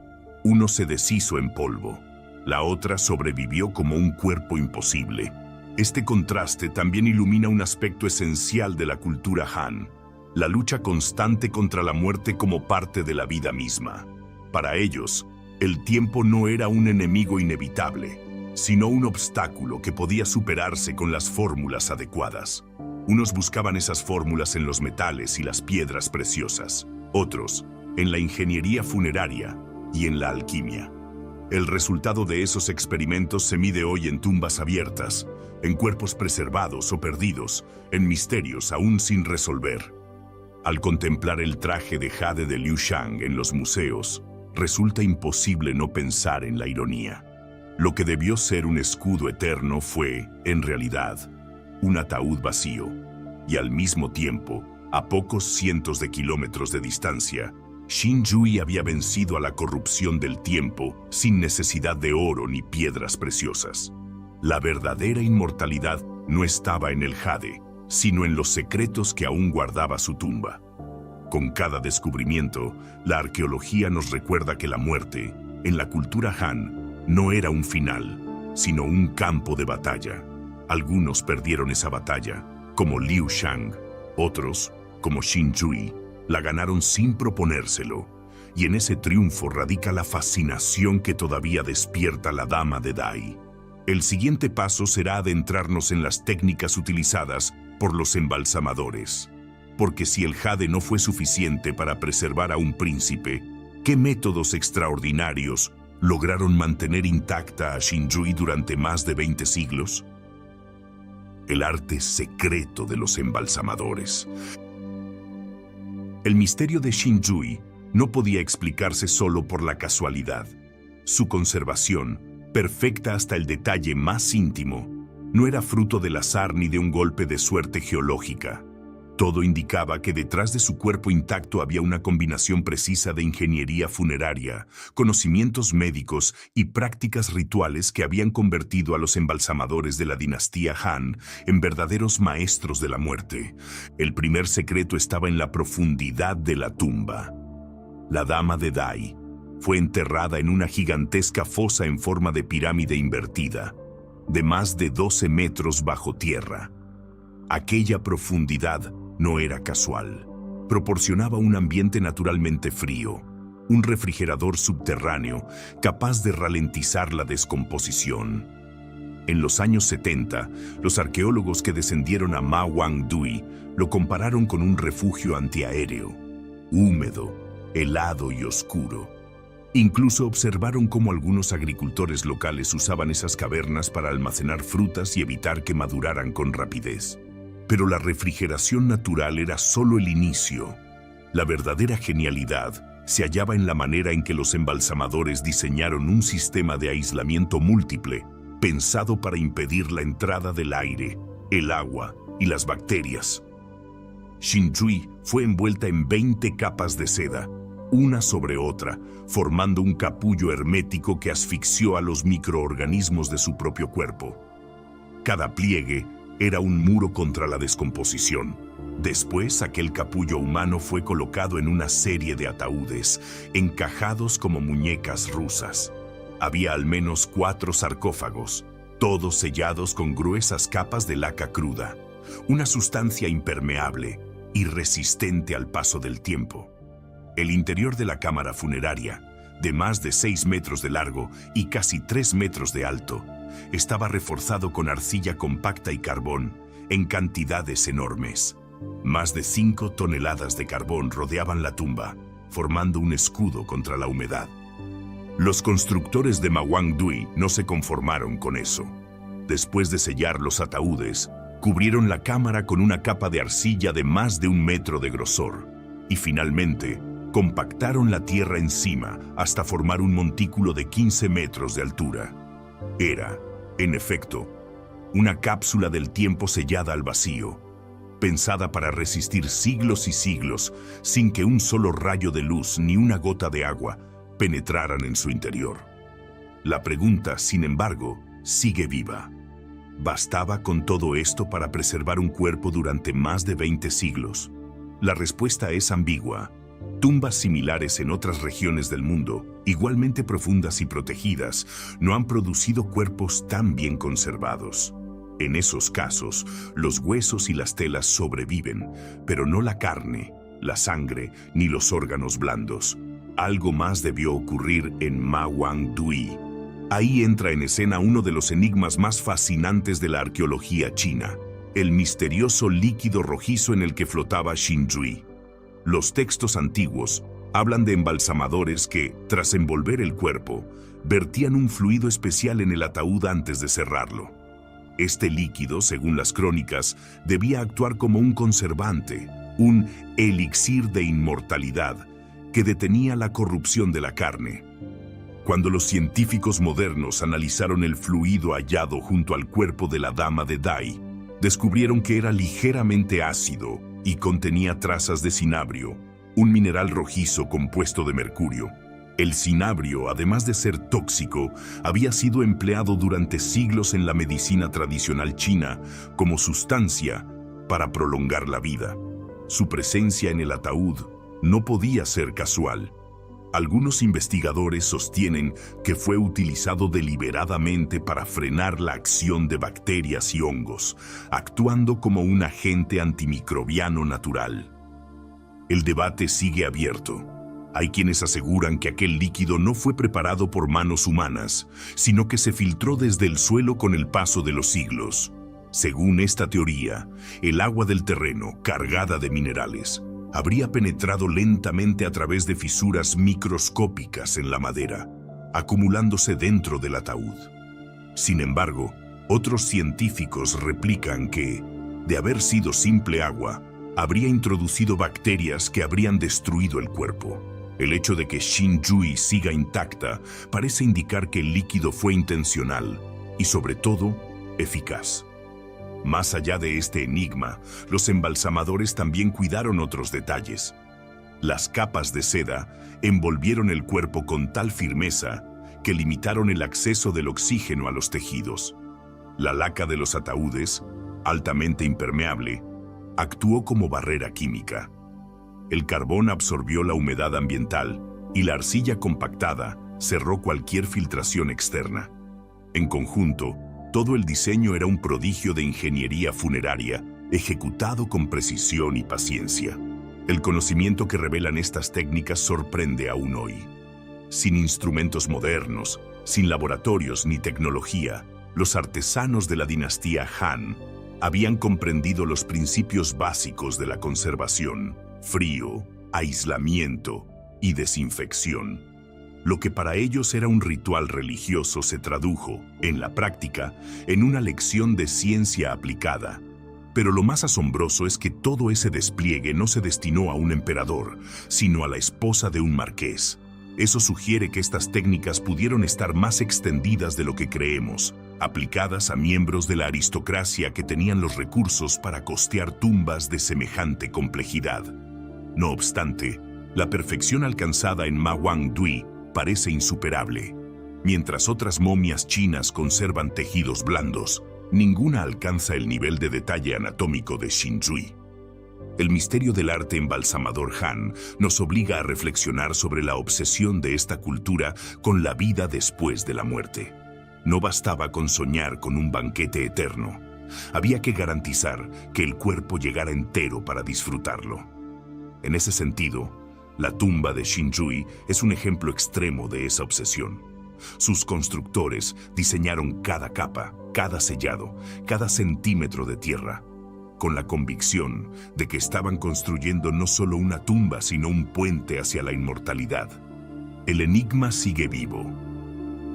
S1: Uno se deshizo en polvo, la otra sobrevivió como un cuerpo imposible. Este contraste también ilumina un aspecto esencial de la cultura Han: la lucha constante contra la muerte como parte de la vida misma. Para ellos, el tiempo no era un enemigo inevitable, sino un obstáculo que podía superarse con las fórmulas adecuadas. Unos buscaban esas fórmulas en los metales y las piedras preciosas, otros en la ingeniería funeraria y en la alquimia. El resultado de esos experimentos se mide hoy en tumbas abiertas, en cuerpos preservados o perdidos, en misterios aún sin resolver. Al contemplar el traje de jade de Liu Shang en los museos, resulta imposible no pensar en la ironía. Lo que debió ser un escudo eterno fue, en realidad, un ataúd vacío, y al mismo tiempo, a pocos cientos de kilómetros de distancia, Xinzhui había vencido a la corrupción del tiempo sin necesidad de oro ni piedras preciosas. La verdadera inmortalidad no estaba en el jade, sino en los secretos que aún guardaba su tumba. Con cada descubrimiento, la arqueología nos recuerda que la muerte, en la cultura Han, no era un final, sino un campo de batalla. Algunos perdieron esa batalla, como Liu Shang. Otros, como Xinzhui, la ganaron sin proponérselo. Y en ese triunfo radica la fascinación que todavía despierta la dama de Dai. El siguiente paso será adentrarnos en las técnicas utilizadas por los embalsamadores. Porque si el jade no fue suficiente para preservar a un príncipe, ¿qué métodos extraordinarios lograron mantener intacta a Xinzhui durante más de 20 siglos? El arte secreto de los embalsamadores. El misterio de Xinzhui no podía explicarse solo por la casualidad. Su conservación, perfecta hasta el detalle más íntimo, no era fruto del azar ni de un golpe de suerte geológica. Todo indicaba que detrás de su cuerpo intacto había una combinación precisa de ingeniería funeraria, conocimientos médicos y prácticas rituales que habían convertido a los embalsamadores de la dinastía Han en verdaderos maestros de la muerte. El primer secreto estaba en la profundidad de la tumba. La dama de Dai fue enterrada en una gigantesca fosa en forma de pirámide invertida, de más de 12 metros bajo tierra. Aquella profundidad no era casual. Proporcionaba un ambiente naturalmente frío, un refrigerador subterráneo capaz de ralentizar la descomposición. En los años 70, los arqueólogos que descendieron a Ma Wang-dui lo compararon con un refugio antiaéreo, húmedo, helado y oscuro. Incluso observaron cómo algunos agricultores locales usaban esas cavernas para almacenar frutas y evitar que maduraran con rapidez. Pero la refrigeración natural era solo el inicio. La verdadera genialidad se hallaba en la manera en que los embalsamadores diseñaron un sistema de aislamiento múltiple, pensado para impedir la entrada del aire, el agua y las bacterias. Xinzhui fue envuelta en 20 capas de seda, una sobre otra, formando un capullo hermético que asfixió a los microorganismos de su propio cuerpo. Cada pliegue era un muro contra la descomposición. Después, aquel capullo humano fue colocado en una serie de ataúdes, encajados como muñecas rusas. Había al menos 4 sarcófagos, todos sellados con gruesas capas de laca cruda, una sustancia impermeable y resistente al paso del tiempo. El interior de la cámara funeraria, de más de 6 metros de largo y casi 3 metros de alto, estaba reforzado con arcilla compacta y carbón en cantidades enormes. Más de 5 toneladas de carbón rodeaban la tumba, formando un escudo contra la humedad. Los constructores de Ma Wang-dui no se conformaron con eso. Después de sellar los ataúdes, cubrieron la cámara con una capa de arcilla de más de 1 metro de grosor y finalmente compactaron la tierra encima hasta formar un montículo de 15 metros de altura. Era, en efecto, una cápsula del tiempo sellada al vacío, pensada para resistir siglos y siglos sin que un solo rayo de luz ni una gota de agua penetraran en su interior. La pregunta, sin embargo, sigue viva. ¿Bastaba con todo esto para preservar un cuerpo durante más de 20 siglos? La respuesta es ambigua. Tumbas similares en otras regiones del mundo, igualmente profundas y protegidas, no han producido cuerpos tan bien conservados. En esos casos, los huesos y las telas sobreviven, pero no la carne, la sangre ni los órganos blandos. Algo más debió ocurrir en Ma Wang-dui. Ahí entra en escena uno de los enigmas más fascinantes de la arqueología china, el misterioso líquido rojizo en el que flotaba Xinzhui. Los textos antiguos hablan de embalsamadores que, tras envolver el cuerpo, vertían un fluido especial en el ataúd antes de cerrarlo. Este líquido, según las crónicas, debía actuar como un conservante, un elixir de inmortalidad que detenía la corrupción de la carne. Cuando los científicos modernos analizaron el fluido hallado junto al cuerpo de la dama de Dai, descubrieron que era ligeramente ácido y contenía trazas de cinabrio, un mineral rojizo compuesto de mercurio. El cinabrio, además de ser tóxico, había sido empleado durante siglos en la medicina tradicional china como sustancia para prolongar la vida. Su presencia en el ataúd no podía ser casual. Algunos investigadores sostienen que fue utilizado deliberadamente para frenar la acción de bacterias y hongos, actuando como un agente antimicrobiano natural. El debate sigue abierto. Hay quienes aseguran que aquel líquido no fue preparado por manos humanas, sino que se filtró desde el suelo con el paso de los siglos. Según esta teoría, el agua del terreno, cargada de minerales, habría penetrado lentamente a través de fisuras microscópicas en la madera, acumulándose dentro del ataúd. Sin embargo, otros científicos replican que, de haber sido simple agua, habría introducido bacterias que habrían destruido el cuerpo. El hecho de que Xinzhui siga intacta parece indicar que el líquido fue intencional y, sobre todo, eficaz. Más allá de este enigma, los embalsamadores también cuidaron otros detalles. Las capas de seda envolvieron el cuerpo con tal firmeza que limitaron el acceso del oxígeno a los tejidos. La laca de los ataúdes, altamente impermeable, actuó como barrera química. El carbón absorbió la humedad ambiental y la arcilla compactada cerró cualquier filtración externa. En conjunto, todo el diseño era un prodigio de ingeniería funeraria, ejecutado con precisión y paciencia. El conocimiento que revelan estas técnicas sorprende aún hoy. Sin instrumentos modernos, sin laboratorios ni tecnología, los artesanos de la dinastía Han habían comprendido los principios básicos de la conservación: frío, aislamiento y desinfección. Lo que para ellos era un ritual religioso se tradujo, en la práctica, en una lección de ciencia aplicada. Pero lo más asombroso es que todo ese despliegue no se destinó a un emperador, sino a la esposa de un marqués. Eso sugiere que estas técnicas pudieron estar más extendidas de lo que creemos, aplicadas a miembros de la aristocracia que tenían los recursos para costear tumbas de semejante complejidad. No obstante, la perfección alcanzada en Ma Wang-dui parece insuperable. Mientras otras momias chinas conservan tejidos blandos, ninguna alcanza el nivel de detalle anatómico de Xinzhui. El misterio del arte embalsamador Han nos obliga a reflexionar sobre la obsesión de esta cultura con la vida después de la muerte. No bastaba con soñar con un banquete eterno. Había que garantizar que el cuerpo llegara entero para disfrutarlo. En ese sentido, la tumba de Xinzhui es un ejemplo extremo de esa obsesión. Sus constructores diseñaron cada capa, cada sellado, cada centímetro de tierra, con la convicción de que estaban construyendo no solo una tumba, sino un puente hacia la inmortalidad. El enigma sigue vivo.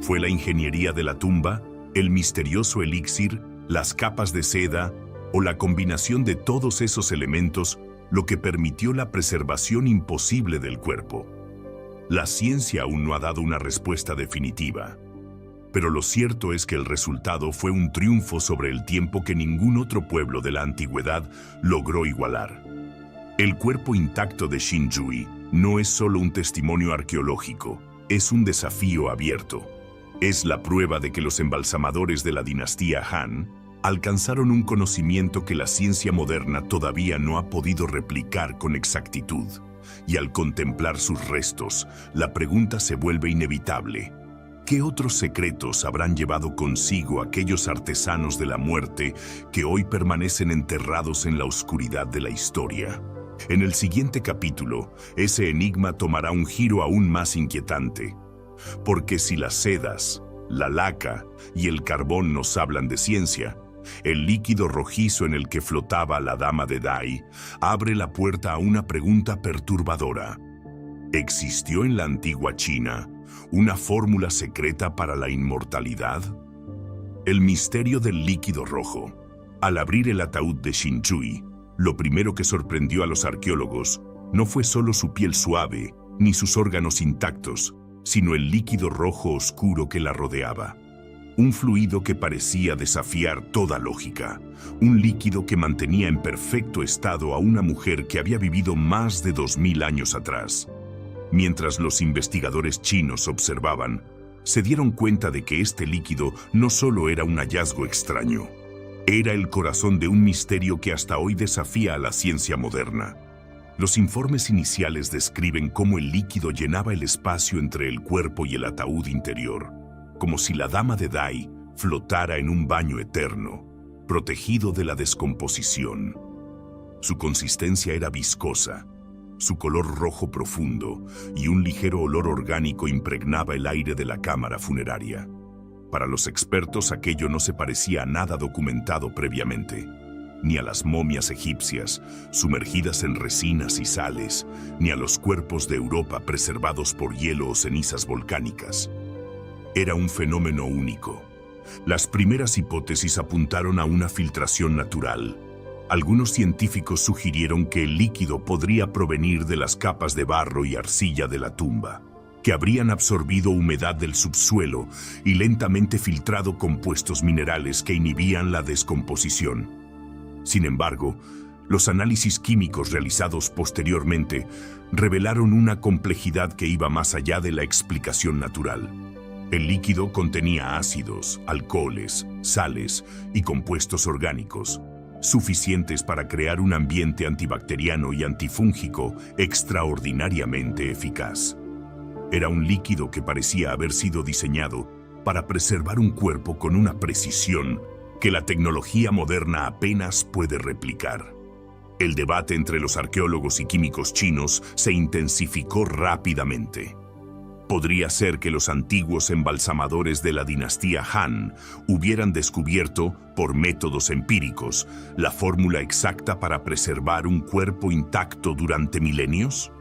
S1: ¿Fue la ingeniería de la tumba, el misterioso elixir, las capas de seda o la combinación de todos esos elementos lo que permitió la preservación imposible del cuerpo? La ciencia aún no ha dado una respuesta definitiva, pero lo cierto es que el resultado fue un triunfo sobre el tiempo que ningún otro pueblo de la antigüedad logró igualar. El cuerpo intacto de Xinzhui no es solo un testimonio arqueológico, es un desafío abierto. Es la prueba de que los embalsamadores de la dinastía Han alcanzaron un conocimiento que la ciencia moderna todavía no ha podido replicar con exactitud. Y al contemplar sus restos, la pregunta se vuelve inevitable: ¿qué otros secretos habrán llevado consigo aquellos artesanos de la muerte que hoy permanecen enterrados en la oscuridad de la historia? En el siguiente capítulo, ese enigma tomará un giro aún más inquietante. Porque si las sedas, la laca y el carbón nos hablan de ciencia, el líquido rojizo en el que flotaba la dama de Dai abre la puerta a una pregunta perturbadora. ¿Existió en la antigua China una fórmula secreta para la inmortalidad? El misterio del líquido rojo. Al abrir el ataúd de Xinzhui, lo primero que sorprendió a los arqueólogos no fue solo su piel suave ni sus órganos intactos, sino el líquido rojo oscuro que la rodeaba. Un fluido que parecía desafiar toda lógica, un líquido que mantenía en perfecto estado a una mujer que había vivido más de 2000 años atrás. Mientras los investigadores chinos observaban, se dieron cuenta de que este líquido no solo era un hallazgo extraño, era el corazón de un misterio que hasta hoy desafía a la ciencia moderna. Los informes iniciales describen cómo el líquido llenaba el espacio entre el cuerpo y el ataúd interior, como si la dama de Dai flotara en un baño eterno, protegido de la descomposición. Su consistencia era viscosa, su color rojo profundo y un ligero olor orgánico impregnaba el aire de la cámara funeraria. Para los expertos aquello no se parecía a nada documentado previamente, ni a las momias egipcias sumergidas en resinas y sales, ni a los cuerpos de Europa preservados por hielo o cenizas volcánicas. Era un fenómeno único. Las primeras hipótesis apuntaron a una filtración natural. Algunos científicos sugirieron que el líquido podría provenir de las capas de barro y arcilla de la tumba. que habrían absorbido humedad del subsuelo y lentamente filtrado compuestos minerales que inhibían la descomposición. Sin embargo, los análisis químicos realizados posteriormente revelaron una complejidad que iba más allá de la explicación natural. El líquido contenía ácidos, alcoholes, sales y compuestos orgánicos, suficientes para crear un ambiente antibacteriano y antifúngico extraordinariamente eficaz. Era un líquido que parecía haber sido diseñado para preservar un cuerpo con una precisión que la tecnología moderna apenas puede replicar. El debate entre los arqueólogos y químicos chinos se intensificó rápidamente. Podría ser que los antiguos embalsamadores de la dinastía Han hubieran descubierto, por métodos empíricos, la fórmula exacta para preservar un cuerpo intacto durante milenios.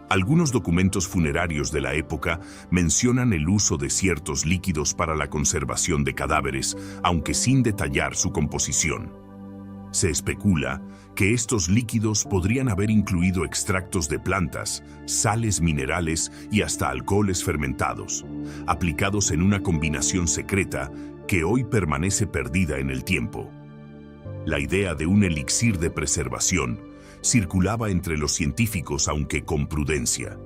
S1: Algunos documentos funerarios de la época mencionan el uso de ciertos líquidos para la conservación de cadáveres, aunque sin detallar su composición. Se especula que estos líquidos podrían haber incluido extractos de plantas, sales minerales y hasta alcoholes fermentados, aplicados en una combinación secreta que hoy permanece perdida en el tiempo. La idea de un elixir de preservación circulaba entre los científicos, aunque con prudencia.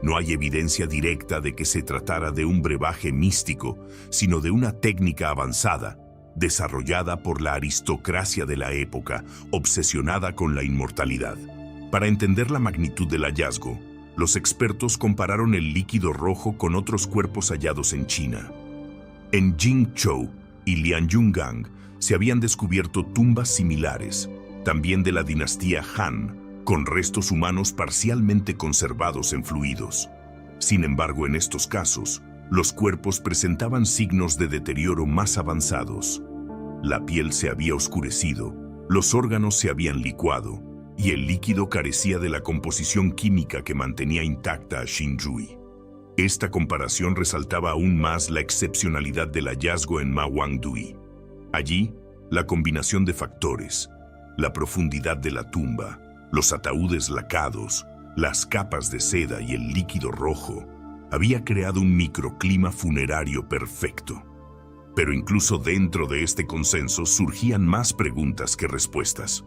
S1: No hay evidencia directa de que se tratara de un brebaje místico, sino de una técnica avanzada, desarrollada por la aristocracia de la época, obsesionada con la inmortalidad. Para entender la magnitud del hallazgo, los expertos compararon el líquido rojo con otros cuerpos hallados en China. En Jingzhou y Lianyungang se habían descubierto tumbas similares, también de la dinastía Han, con restos humanos parcialmente conservados en fluidos. Sin embargo, en estos casos, los cuerpos presentaban signos de deterioro más avanzados. La piel se había oscurecido, los órganos se habían licuado y el líquido carecía de la composición química que mantenía intacta a Xinzhui. Esta comparación resaltaba aún más la excepcionalidad del hallazgo en Mawangdui. Allí, la combinación de factores, la profundidad de la tumba, los ataúdes lacados, las capas de seda y el líquido rojo, había creado un microclima funerario perfecto. Pero incluso dentro de este consenso surgían más preguntas que respuestas.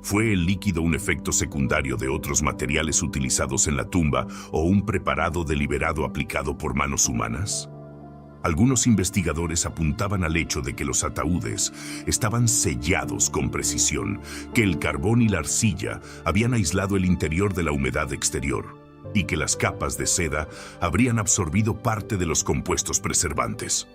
S1: ¿Fue el líquido un efecto secundario de otros materiales utilizados en la tumba o un preparado deliberado aplicado por manos humanas? Algunos investigadores apuntaban al hecho de que los ataúdes estaban sellados con precisión, que el carbón y la arcilla habían aislado el interior de la humedad exterior, y que las capas de seda habrían absorbido parte de los compuestos preservantes.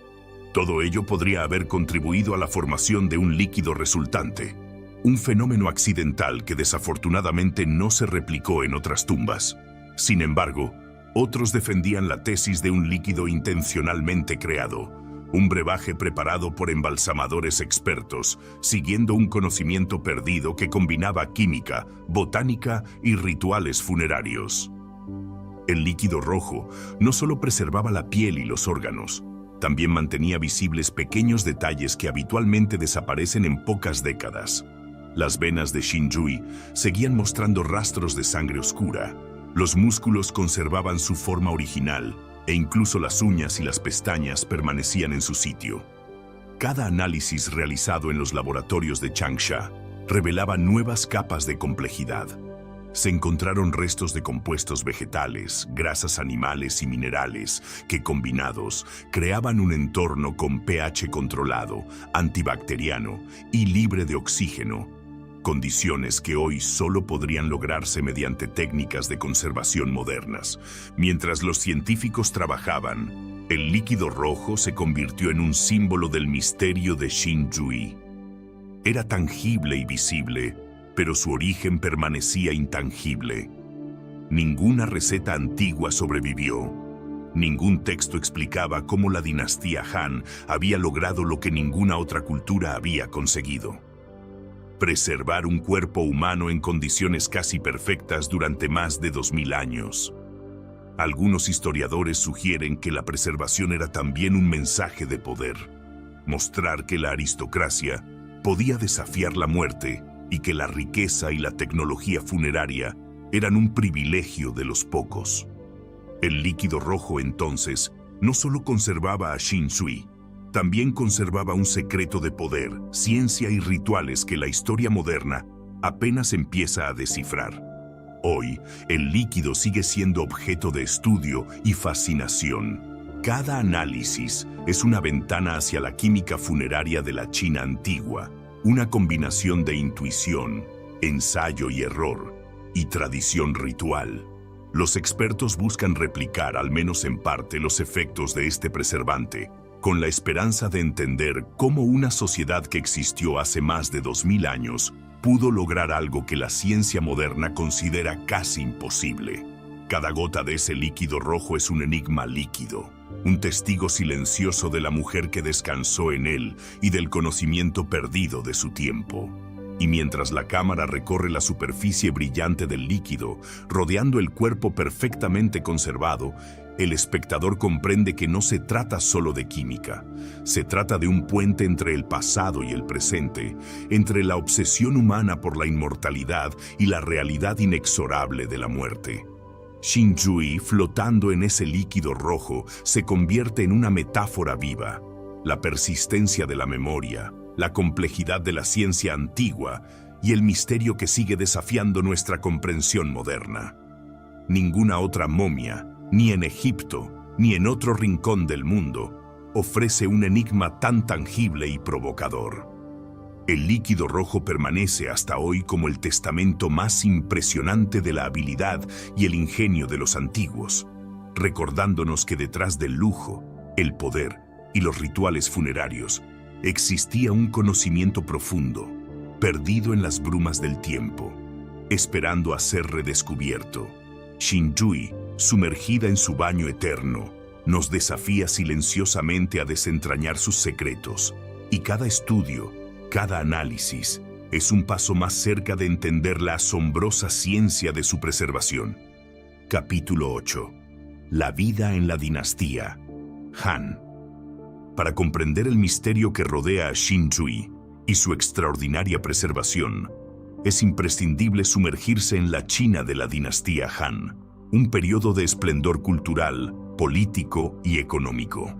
S1: Todo ello podría haber contribuido a la formación de un líquido resultante, un fenómeno accidental que desafortunadamente no se replicó en otras tumbas. Sin embargo, otros defendían la tesis de un líquido intencionalmente creado, un brebaje preparado por embalsamadores expertos, siguiendo un conocimiento perdido que combinaba química, botánica y rituales funerarios. El líquido rojo no solo preservaba la piel y los órganos, también mantenía visibles pequeños detalles que habitualmente desaparecen en pocas décadas. Las venas de Xinzhui seguían mostrando rastros de sangre oscura, los músculos conservaban su forma original e incluso las uñas y las pestañas permanecían en su sitio. Cada análisis realizado en los laboratorios de Changsha revelaba nuevas capas de complejidad. Se encontraron restos de compuestos vegetales, grasas animales y minerales que, combinados, creaban un entorno con pH controlado, antibacteriano y libre de oxígeno, condiciones que hoy solo podrían lograrse mediante técnicas de conservación modernas. Mientras los científicos trabajaban, el líquido rojo se convirtió en un símbolo del misterio de Xinzhui. Era tangible y visible, pero su origen permanecía intangible. Ninguna receta antigua sobrevivió. Ningún texto explicaba cómo la dinastía Han había logrado lo que ninguna otra cultura había conseguido: preservar un cuerpo humano en condiciones casi perfectas durante más de 2000 años. Algunos historiadores sugieren que la preservación era también un mensaje de poder, mostrar que la aristocracia podía desafiar la muerte y que la riqueza y la tecnología funeraria eran un privilegio de los pocos. El líquido rojo, entonces, no solo conservaba a Xin Zhui, también conservaba un secreto de poder, ciencia y rituales que la historia moderna apenas empieza a descifrar. Hoy, el líquido sigue siendo objeto de estudio y fascinación. Cada análisis es una ventana hacia la química funeraria de la China antigua, una combinación de intuición, ensayo y error, y tradición ritual. Los expertos buscan replicar, al menos en parte, los efectos de este preservante, con la esperanza de entender cómo una sociedad que existió hace más de 2000 años pudo lograr algo que la ciencia moderna considera casi imposible. Cada gota de ese líquido rojo es un enigma líquido, un testigo silencioso de la mujer que descansó en él y del conocimiento perdido de su tiempo. Y mientras la cámara recorre la superficie brillante del líquido, rodeando el cuerpo perfectamente conservado, el espectador comprende que no se trata solo de química. Se trata de un puente entre el pasado y el presente, entre la obsesión humana por la inmortalidad y la realidad inexorable de la muerte. Xin Zhui, flotando en ese líquido rojo, se convierte en una metáfora viva. La persistencia de la memoria, la complejidad de la ciencia antigua y el misterio que sigue desafiando nuestra comprensión moderna. Ninguna otra momia, ni en Egipto, ni en otro rincón del mundo, ofrece un enigma tan tangible y provocador. El líquido rojo permanece hasta hoy como el testamento más impresionante de la habilidad y el ingenio de los antiguos, recordándonos que detrás del lujo, el poder y los rituales funerarios existía un conocimiento profundo, perdido en las brumas del tiempo, esperando a ser redescubierto. Xin Zhui, sumergida en su baño eterno, nos desafía silenciosamente a desentrañar sus secretos, y cada estudio, cada análisis, es un paso más cerca de entender la asombrosa ciencia de su preservación. Capítulo 8. La vida en la dinastía Han. Para comprender el misterio que rodea a Xin Zhui y su extraordinaria preservación, es imprescindible sumergirse en la China de la dinastía Han, un periodo de esplendor cultural, político y económico.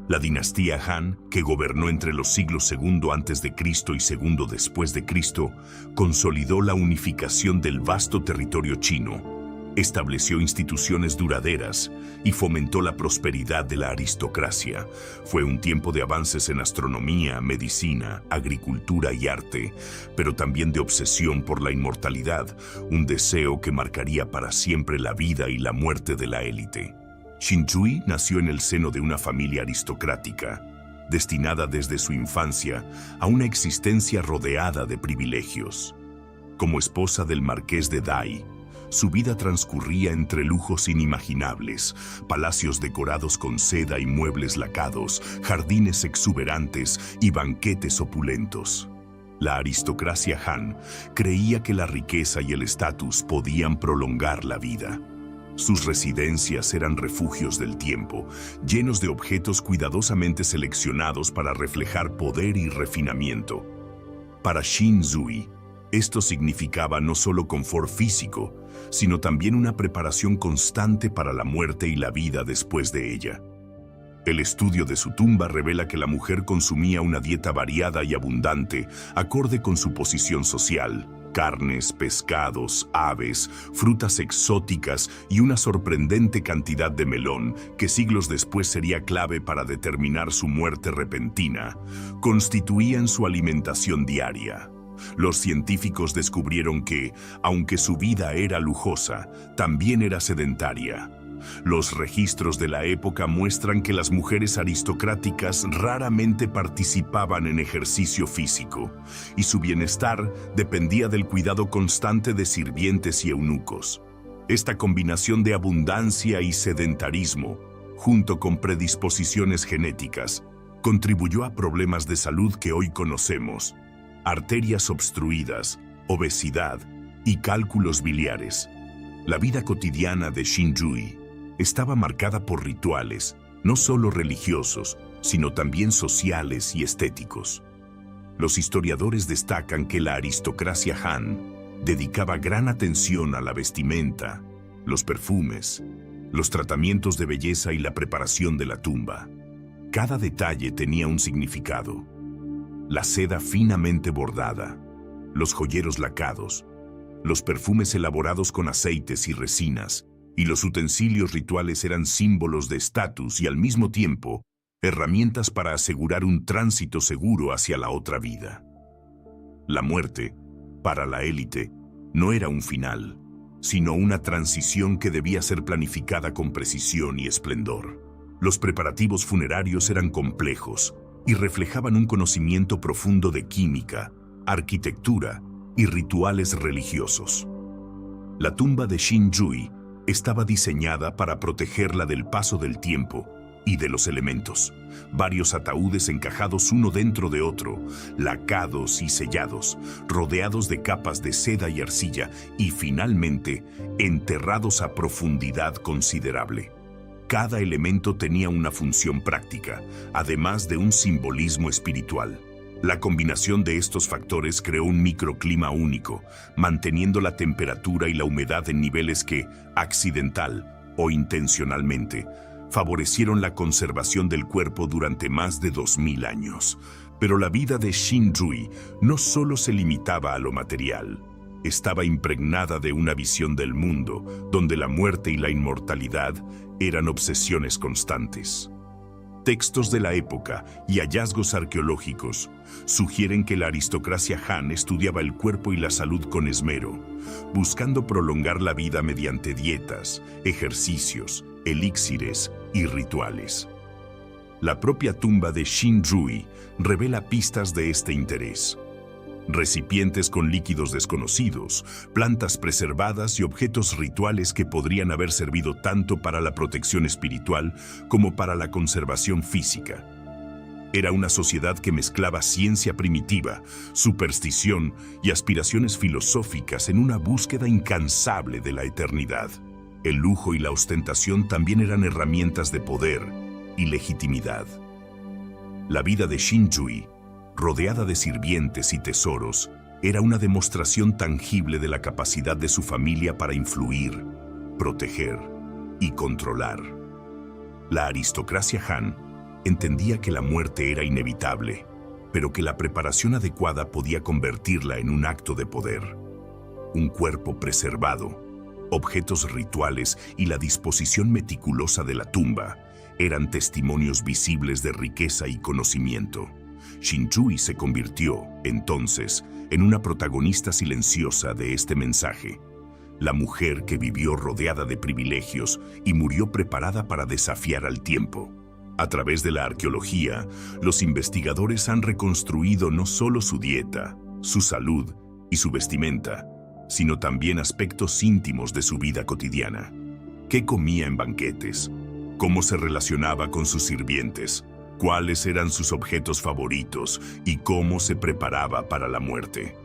S1: La dinastía Han, que gobernó entre los siglos II a.C. y II después de Cristo, consolidó la unificación del vasto territorio chino, estableció instituciones duraderas y fomentó la prosperidad de la aristocracia. Fue un tiempo de avances en astronomía, medicina, agricultura y arte, pero también de obsesión por la inmortalidad, un deseo que marcaría para siempre la vida y la muerte de la élite. Xin Zhui nació en el seno de una familia aristocrática, destinada desde su infancia a una existencia rodeada de privilegios. Como esposa del marqués de Dai, su vida transcurría entre lujos inimaginables, palacios decorados con seda y muebles lacados, jardines exuberantes y banquetes opulentos. La aristocracia Han creía que la riqueza y el estatus podían prolongar la vida. Sus residencias eran refugios del tiempo, llenos de objetos cuidadosamente seleccionados para reflejar poder y refinamiento. Para Xin Zhui, esto significaba no solo confort físico, sino también una preparación constante para la muerte y la vida después de ella. El estudio de su tumba revela que la mujer consumía una dieta variada y abundante, acorde con su posición social: carnes, pescados, aves, frutas exóticas y una sorprendente cantidad de melón, que siglos después sería clave para determinar su muerte repentina, constituían su alimentación diaria. Los científicos descubrieron que, aunque su vida era lujosa, también era sedentaria. Los registros de la época muestran que las mujeres aristocráticas raramente participaban en ejercicio físico, y su bienestar dependía del cuidado constante de sirvientes y eunucos. Esta combinación de abundancia y sedentarismo, junto con predisposiciones genéticas, contribuyó a problemas de salud que hoy conocemos: arterias obstruidas, obesidad y cálculos biliares. La vida cotidiana de Xin Zhui estaba marcada por rituales, no solo religiosos, sino también sociales y estéticos. Los historiadores destacan que la aristocracia Han dedicaba gran atención a la vestimenta, los perfumes los tratamientos de belleza y la preparación de la tumba. Cada detalle tenía un significado. La seda finamente bordada, los joyeros lacados, los perfumes elaborados con aceites y resinas, y los utensilios rituales eran símbolos de estatus y al mismo tiempo herramientas para asegurar un tránsito seguro hacia la otra vida. La muerte, para la élite, no era un final, sino una transición que debía ser planificada con precisión y esplendor. Los preparativos funerarios eran complejos y reflejaban un conocimiento profundo de química, arquitectura y rituales religiosos. La tumba de Xin-Yue estaba diseñada para protegerla del paso del tiempo y de los elementos. Varios ataúdes encajados uno dentro de otro, lacados y sellados, rodeados de capas de seda y arcilla y finalmente enterrados a profundidad considerable. Cada elemento tenía una función práctica, además de un simbolismo espiritual. La combinación de estos factores creó un microclima único, manteniendo la temperatura y la humedad en niveles que, accidental o intencionalmente, favorecieron la conservación del cuerpo durante más de 2000 años. Pero la vida de Xin-Yue no solo se limitaba a lo material. Estaba impregnada de una visión del mundo, donde la muerte y la inmortalidad eran obsesiones constantes. Textos de la época y hallazgos arqueológicos sugieren que la aristocracia Han estudiaba el cuerpo y la salud con esmero, buscando prolongar la vida mediante dietas, ejercicios, elixires y rituales. La propia tumba de Xin-Yue revela pistas de este interés. Recipientes con líquidos desconocidos, plantas preservadas y objetos rituales que podrían haber servido tanto para la protección espiritual como para la conservación física. Era una sociedad que mezclaba ciencia primitiva, superstición y aspiraciones filosóficas en una búsqueda incansable de la eternidad. El lujo y la ostentación también eran herramientas de poder y legitimidad. La vida de Xin-Yue, rodeada de sirvientes y tesoros, era una demostración tangible de la capacidad de su familia para influir, proteger y controlar. La aristocracia Han entendía que la muerte era inevitable, pero que la preparación adecuada podía convertirla en un acto de poder. Un cuerpo preservado, objetos rituales y la disposición meticulosa de la tumba eran testimonios visibles de riqueza y conocimiento. Xin-Yue se convirtió, entonces, en una protagonista silenciosa de este mensaje. La mujer que vivió rodeada de privilegios y murió preparada para desafiar al tiempo. A través de la arqueología, los investigadores han reconstruido no solo su dieta, su salud y su vestimenta, sino también aspectos íntimos de su vida cotidiana. ¿Qué comía en banquetes? ¿Cómo se relacionaba con sus sirvientes? ¿Cuáles eran sus objetos favoritos y cómo se preparaba para la muerte?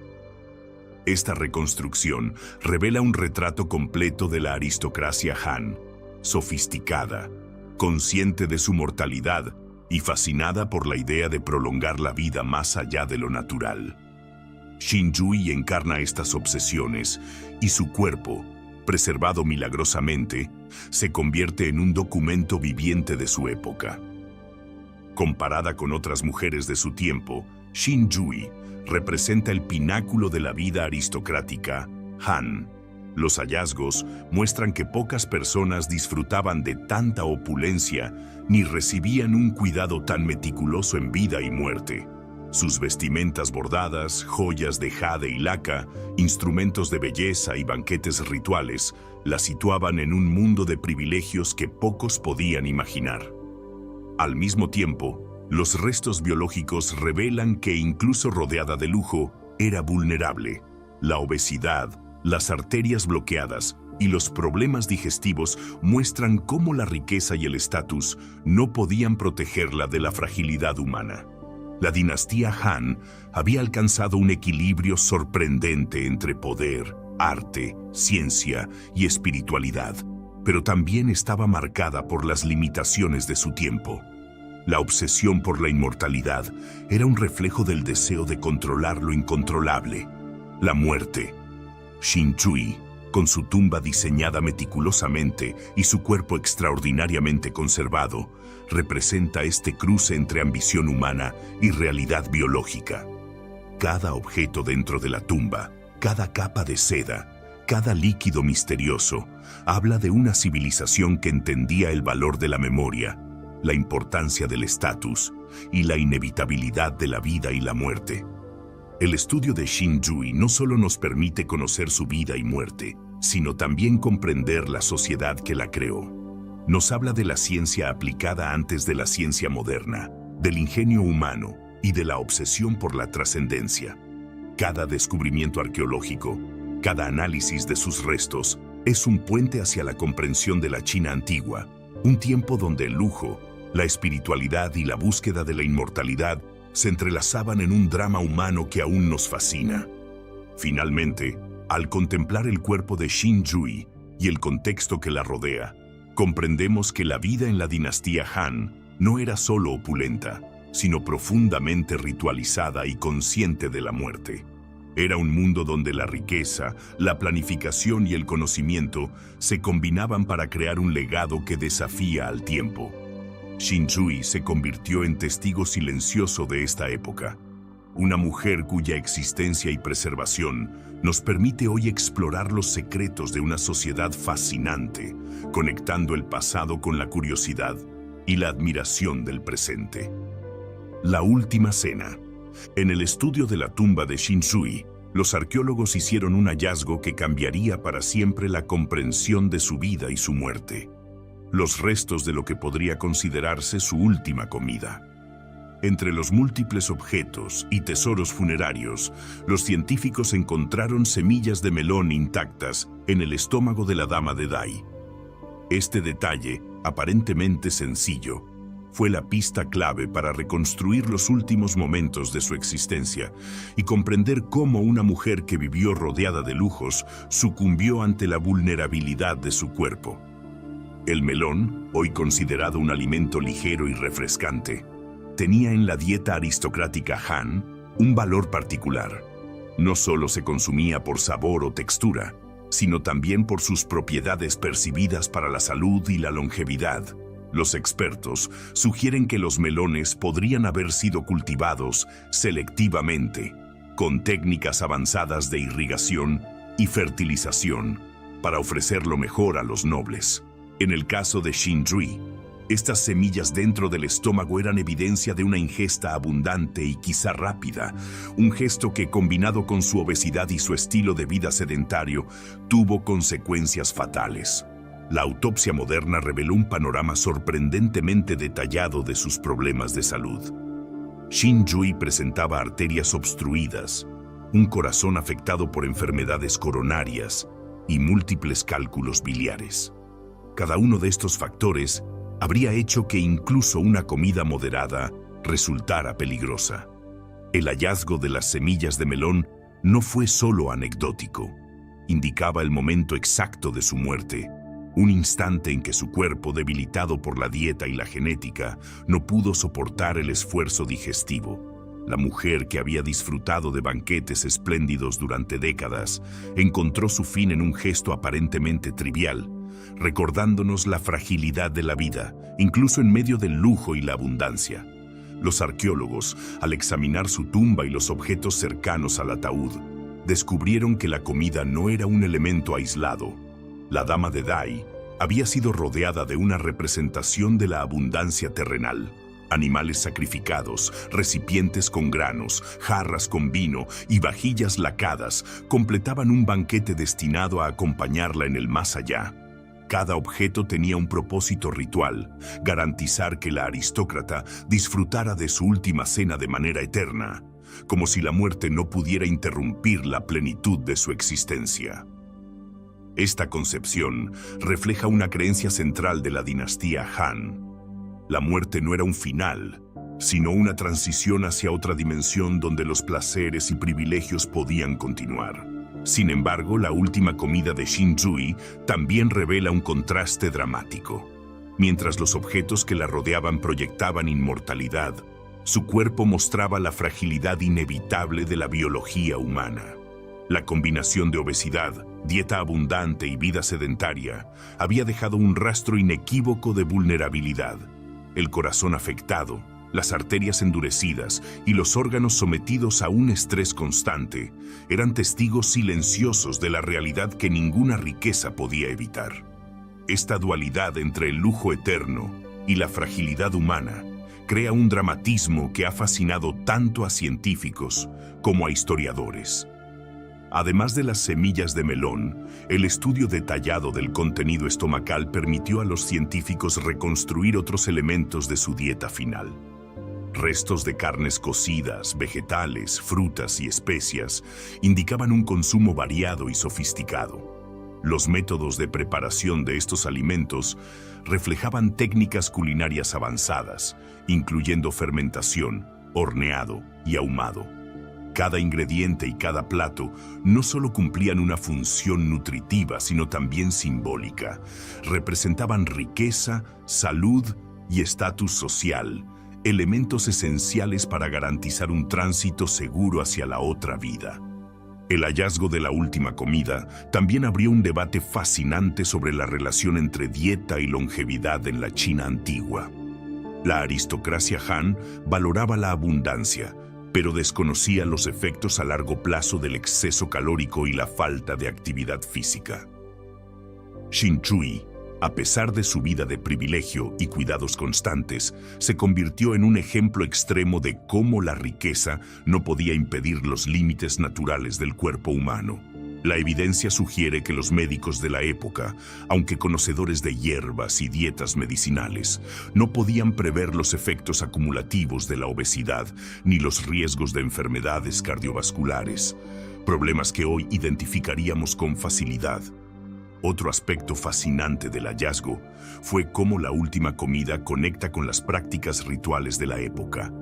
S1: Esta reconstrucción revela un retrato completo de la aristocracia Han, sofisticada, consciente de su mortalidad y fascinada por la idea de prolongar la vida más allá de lo natural. Xin-Yue encarna estas obsesiones y su cuerpo, preservado milagrosamente, se convierte en un documento viviente de su época. Comparada con otras mujeres de su tiempo, Xin-Yue representa el pináculo de la vida aristocrática Han. Los hallazgos muestran que pocas personas disfrutaban de tanta opulencia ni recibían un cuidado tan meticuloso en vida y muerte. Sus vestimentas bordadas, joyas de jade y laca, instrumentos de belleza y banquetes rituales la situaban en un mundo de privilegios que pocos podían imaginar. Al mismo tiempo, los restos biológicos revelan que incluso rodeada de lujo, era vulnerable. La obesidad, las arterias bloqueadas y los problemas digestivos muestran cómo la riqueza y el estatus no podían protegerla de la fragilidad humana. La dinastía Han había alcanzado un equilibrio sorprendente entre poder, arte, ciencia y espiritualidad, pero también estaba marcada por las limitaciones de su tiempo. La obsesión por la inmortalidad era un reflejo del deseo de controlar lo incontrolable. La muerte, Xin-Yue, Con su tumba diseñada meticulosamente y su cuerpo extraordinariamente conservado, representa este cruce entre ambición humana y realidad biológica. Cada objeto dentro de la tumba, cada capa de seda, cada líquido misterioso, habla de una civilización que entendía el valor de la memoria, la importancia del estatus y la inevitabilidad de la vida y la muerte. El estudio de Xin Zhui no solo nos permite conocer su vida y muerte, sino también comprender la sociedad que la creó. Nos habla de la ciencia aplicada antes de la ciencia moderna, del ingenio humano y de la obsesión por la trascendencia. Cada descubrimiento arqueológico, cada análisis de sus restos, es un puente hacia la comprensión de la China antigua, un tiempo donde el lujo, la espiritualidad y la búsqueda de la inmortalidad se entrelazaban en un drama humano que aún nos fascina. Finalmente, al contemplar el cuerpo de Xin Zhui y el contexto que la rodea, comprendemos que la vida en la dinastía Han no era solo opulenta, sino profundamente ritualizada y consciente de la muerte. Era un mundo donde la riqueza, la planificación y el conocimiento se combinaban para crear un legado que desafía al tiempo. Xin Zhui se convirtió en testigo silencioso de esta época, una mujer cuya existencia y preservación nos permite hoy explorar los secretos de una sociedad fascinante, conectando el pasado con la curiosidad y la admiración del presente. La última cena. En el estudio de la tumba de Xin Zhui, los arqueólogos hicieron un hallazgo que cambiaría para siempre la comprensión de su vida y su muerte. Los restos de lo que podría considerarse su última comida. Entre los múltiples objetos y tesoros funerarios, los científicos encontraron semillas de melón intactas en el estómago de la dama de Dai. Este detalle, aparentemente sencillo, fue la pista clave para reconstruir los últimos momentos de su existencia y comprender cómo una mujer que vivió rodeada de lujos sucumbió ante la vulnerabilidad de su cuerpo. El melón, hoy considerado un alimento ligero y refrescante, tenía en la dieta aristocrática Han un valor particular. No solo se consumía por sabor o textura, sino también por sus propiedades percibidas para la salud y la longevidad. Los expertos sugieren que los melones podrían haber sido cultivados selectivamente, con técnicas avanzadas de irrigación y fertilización, para ofrecer lo mejor a los nobles. En el caso de Xin Zhui, estas semillas dentro del estómago eran evidencia de una ingesta abundante y quizá rápida, un gesto que, combinado con su obesidad y su estilo de vida sedentario, tuvo consecuencias fatales. La autopsia moderna reveló un panorama sorprendentemente detallado de sus problemas de salud. Xin Zhui presentaba arterias obstruidas, un corazón afectado por enfermedades coronarias y múltiples cálculos biliares. Cada uno de estos factores habría hecho que incluso una comida moderada resultara peligrosa. El hallazgo de las semillas de melón no fue solo anecdótico, indicaba el momento exacto de su muerte, un instante en que su cuerpo, debilitado por la dieta y la genética, no pudo soportar el esfuerzo digestivo. La mujer, que había disfrutado de banquetes espléndidos durante décadas, encontró su fin en un gesto aparentemente trivial, recordándonos la fragilidad de la vida, incluso en medio del lujo y la abundancia. Los arqueólogos, al examinar su tumba y los objetos cercanos al ataúd, descubrieron que la comida no era un elemento aislado. La dama de Dai había sido rodeada de una representación de la abundancia terrenal. Animales sacrificados, recipientes con granos, jarras con vino y vajillas lacadas completaban un banquete destinado a acompañarla en el más allá. Cada objeto tenía un propósito ritual: garantizar que la aristócrata disfrutara de su última cena de manera eterna, como si la muerte no pudiera interrumpir la plenitud de su existencia. Esta concepción refleja una creencia central de la dinastía Han. La muerte no era un final, sino una transición hacia otra dimensión donde los placeres y privilegios podían continuar. Sin embargo, la última comida de Xin Zhui también revela un contraste dramático. Mientras los objetos que la rodeaban proyectaban inmortalidad, su cuerpo mostraba la fragilidad inevitable de la biología humana. La combinación de obesidad, Dieta abundante y vida sedentaria había dejado un rastro inequívoco de vulnerabilidad. El corazón afectado, las arterias endurecidas y los órganos sometidos a un estrés constante eran testigos silenciosos de la realidad que ninguna riqueza podía evitar. Esta dualidad entre el lujo eterno y la fragilidad humana crea un dramatismo que ha fascinado tanto a científicos como a historiadores. Además de las semillas de melón, el estudio detallado del contenido estomacal permitió a los científicos reconstruir otros elementos de su dieta final. Restos de carnes cocidas, vegetales, frutas y especias indicaban un consumo variado y sofisticado. Los métodos de preparación de estos alimentos reflejaban técnicas culinarias avanzadas, incluyendo fermentación, horneado y ahumado. Cada ingrediente y cada plato no solo cumplían una función nutritiva, sino también simbólica. Representaban riqueza, salud y estatus social, elementos esenciales para garantizar un tránsito seguro hacia la otra vida. El hallazgo de la última comida también abrió un debate fascinante sobre la relación entre dieta y longevidad en la China antigua. La aristocracia Han valoraba la abundancia, pero desconocía los efectos a largo plazo del exceso calórico y la falta de actividad física. Xin Chui, a pesar de su vida de privilegio y cuidados constantes, se convirtió en un ejemplo extremo de cómo la riqueza no podía impedir los límites naturales del cuerpo humano. La evidencia sugiere que los médicos de la época, aunque conocedores de hierbas y dietas medicinales, no podían prever los efectos acumulativos de la obesidad ni los riesgos de enfermedades cardiovasculares, problemas que hoy identificaríamos con facilidad. Otro aspecto fascinante del hallazgo fue cómo la última comida conecta con las prácticas rituales de la época.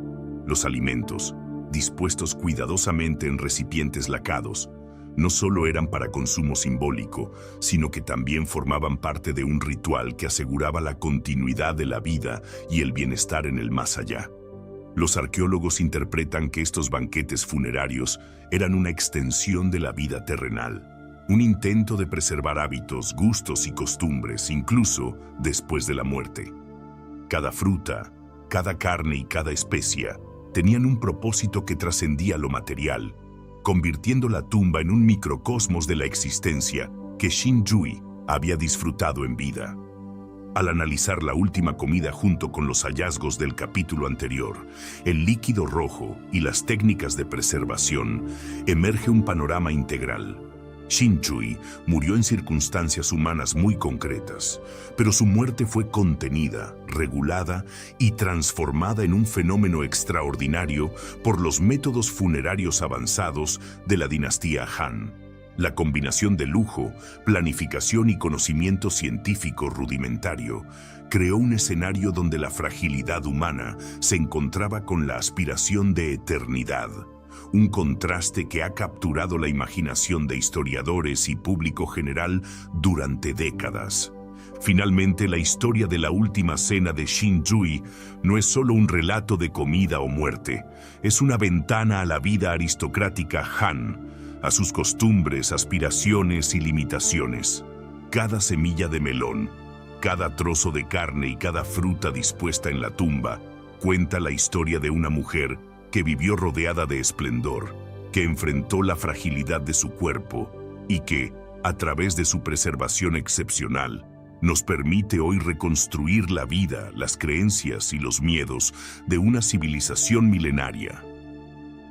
S1: Los alimentos, dispuestos cuidadosamente en recipientes lacados, no solo eran para consumo simbólico, sino que también formaban parte de un ritual que aseguraba la continuidad de la vida y el bienestar en el más allá. Los arqueólogos interpretan que estos banquetes funerarios eran una extensión de la vida terrenal, un intento de preservar hábitos, gustos y costumbres, incluso después de la muerte. Cada fruta, cada carne y cada especia tenían un propósito que trascendía lo material, convirtiendo la tumba en un microcosmos de la existencia que Xin Chui había disfrutado en vida. Al analizar la última comida junto con los hallazgos del capítulo anterior, el líquido rojo y las técnicas de preservación, emerge un panorama integral. Xin Chui murió en circunstancias humanas muy concretas, pero su muerte fue contenida, regulada y transformada en un fenómeno extraordinario por los métodos funerarios avanzados de la dinastía Han. La combinación de lujo, planificación y conocimiento científico rudimentario creó un escenario donde la fragilidad humana se encontraba con la aspiración de eternidad. Un contraste que ha capturado la imaginación de historiadores y público general durante décadas. Finalmente, la historia de la última cena de Xin Chui no es solo un relato de comida o muerte, es una ventana a la vida aristocrática Han, a sus costumbres, aspiraciones y limitaciones. Cada semilla de melón, cada trozo de carne y cada fruta dispuesta en la tumba cuenta la historia de una mujer que vivió rodeada de esplendor, que enfrentó la fragilidad de su cuerpo y que, a través de su preservación excepcional, nos permite hoy reconstruir la vida, las creencias y los miedos de una civilización milenaria.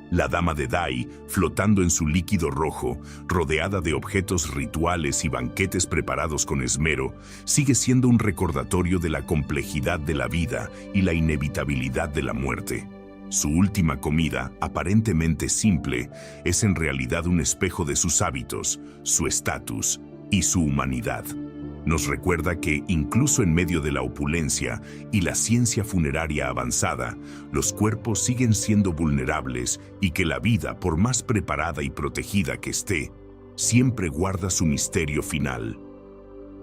S1: La dama de Dai, flotando en su líquido rojo, rodeada de objetos rituales y banquetes preparados con esmero, sigue siendo un recordatorio de la complejidad de la vida y la inevitabilidad de la muerte. Su última comida, aparentemente simple, es en realidad un espejo de sus hábitos, su estatus y su humanidad. Nos recuerda que, incluso en medio de la opulencia y la ciencia funeraria avanzada, los cuerpos siguen siendo vulnerables y que la vida, por más preparada y protegida que esté, siempre guarda su misterio final.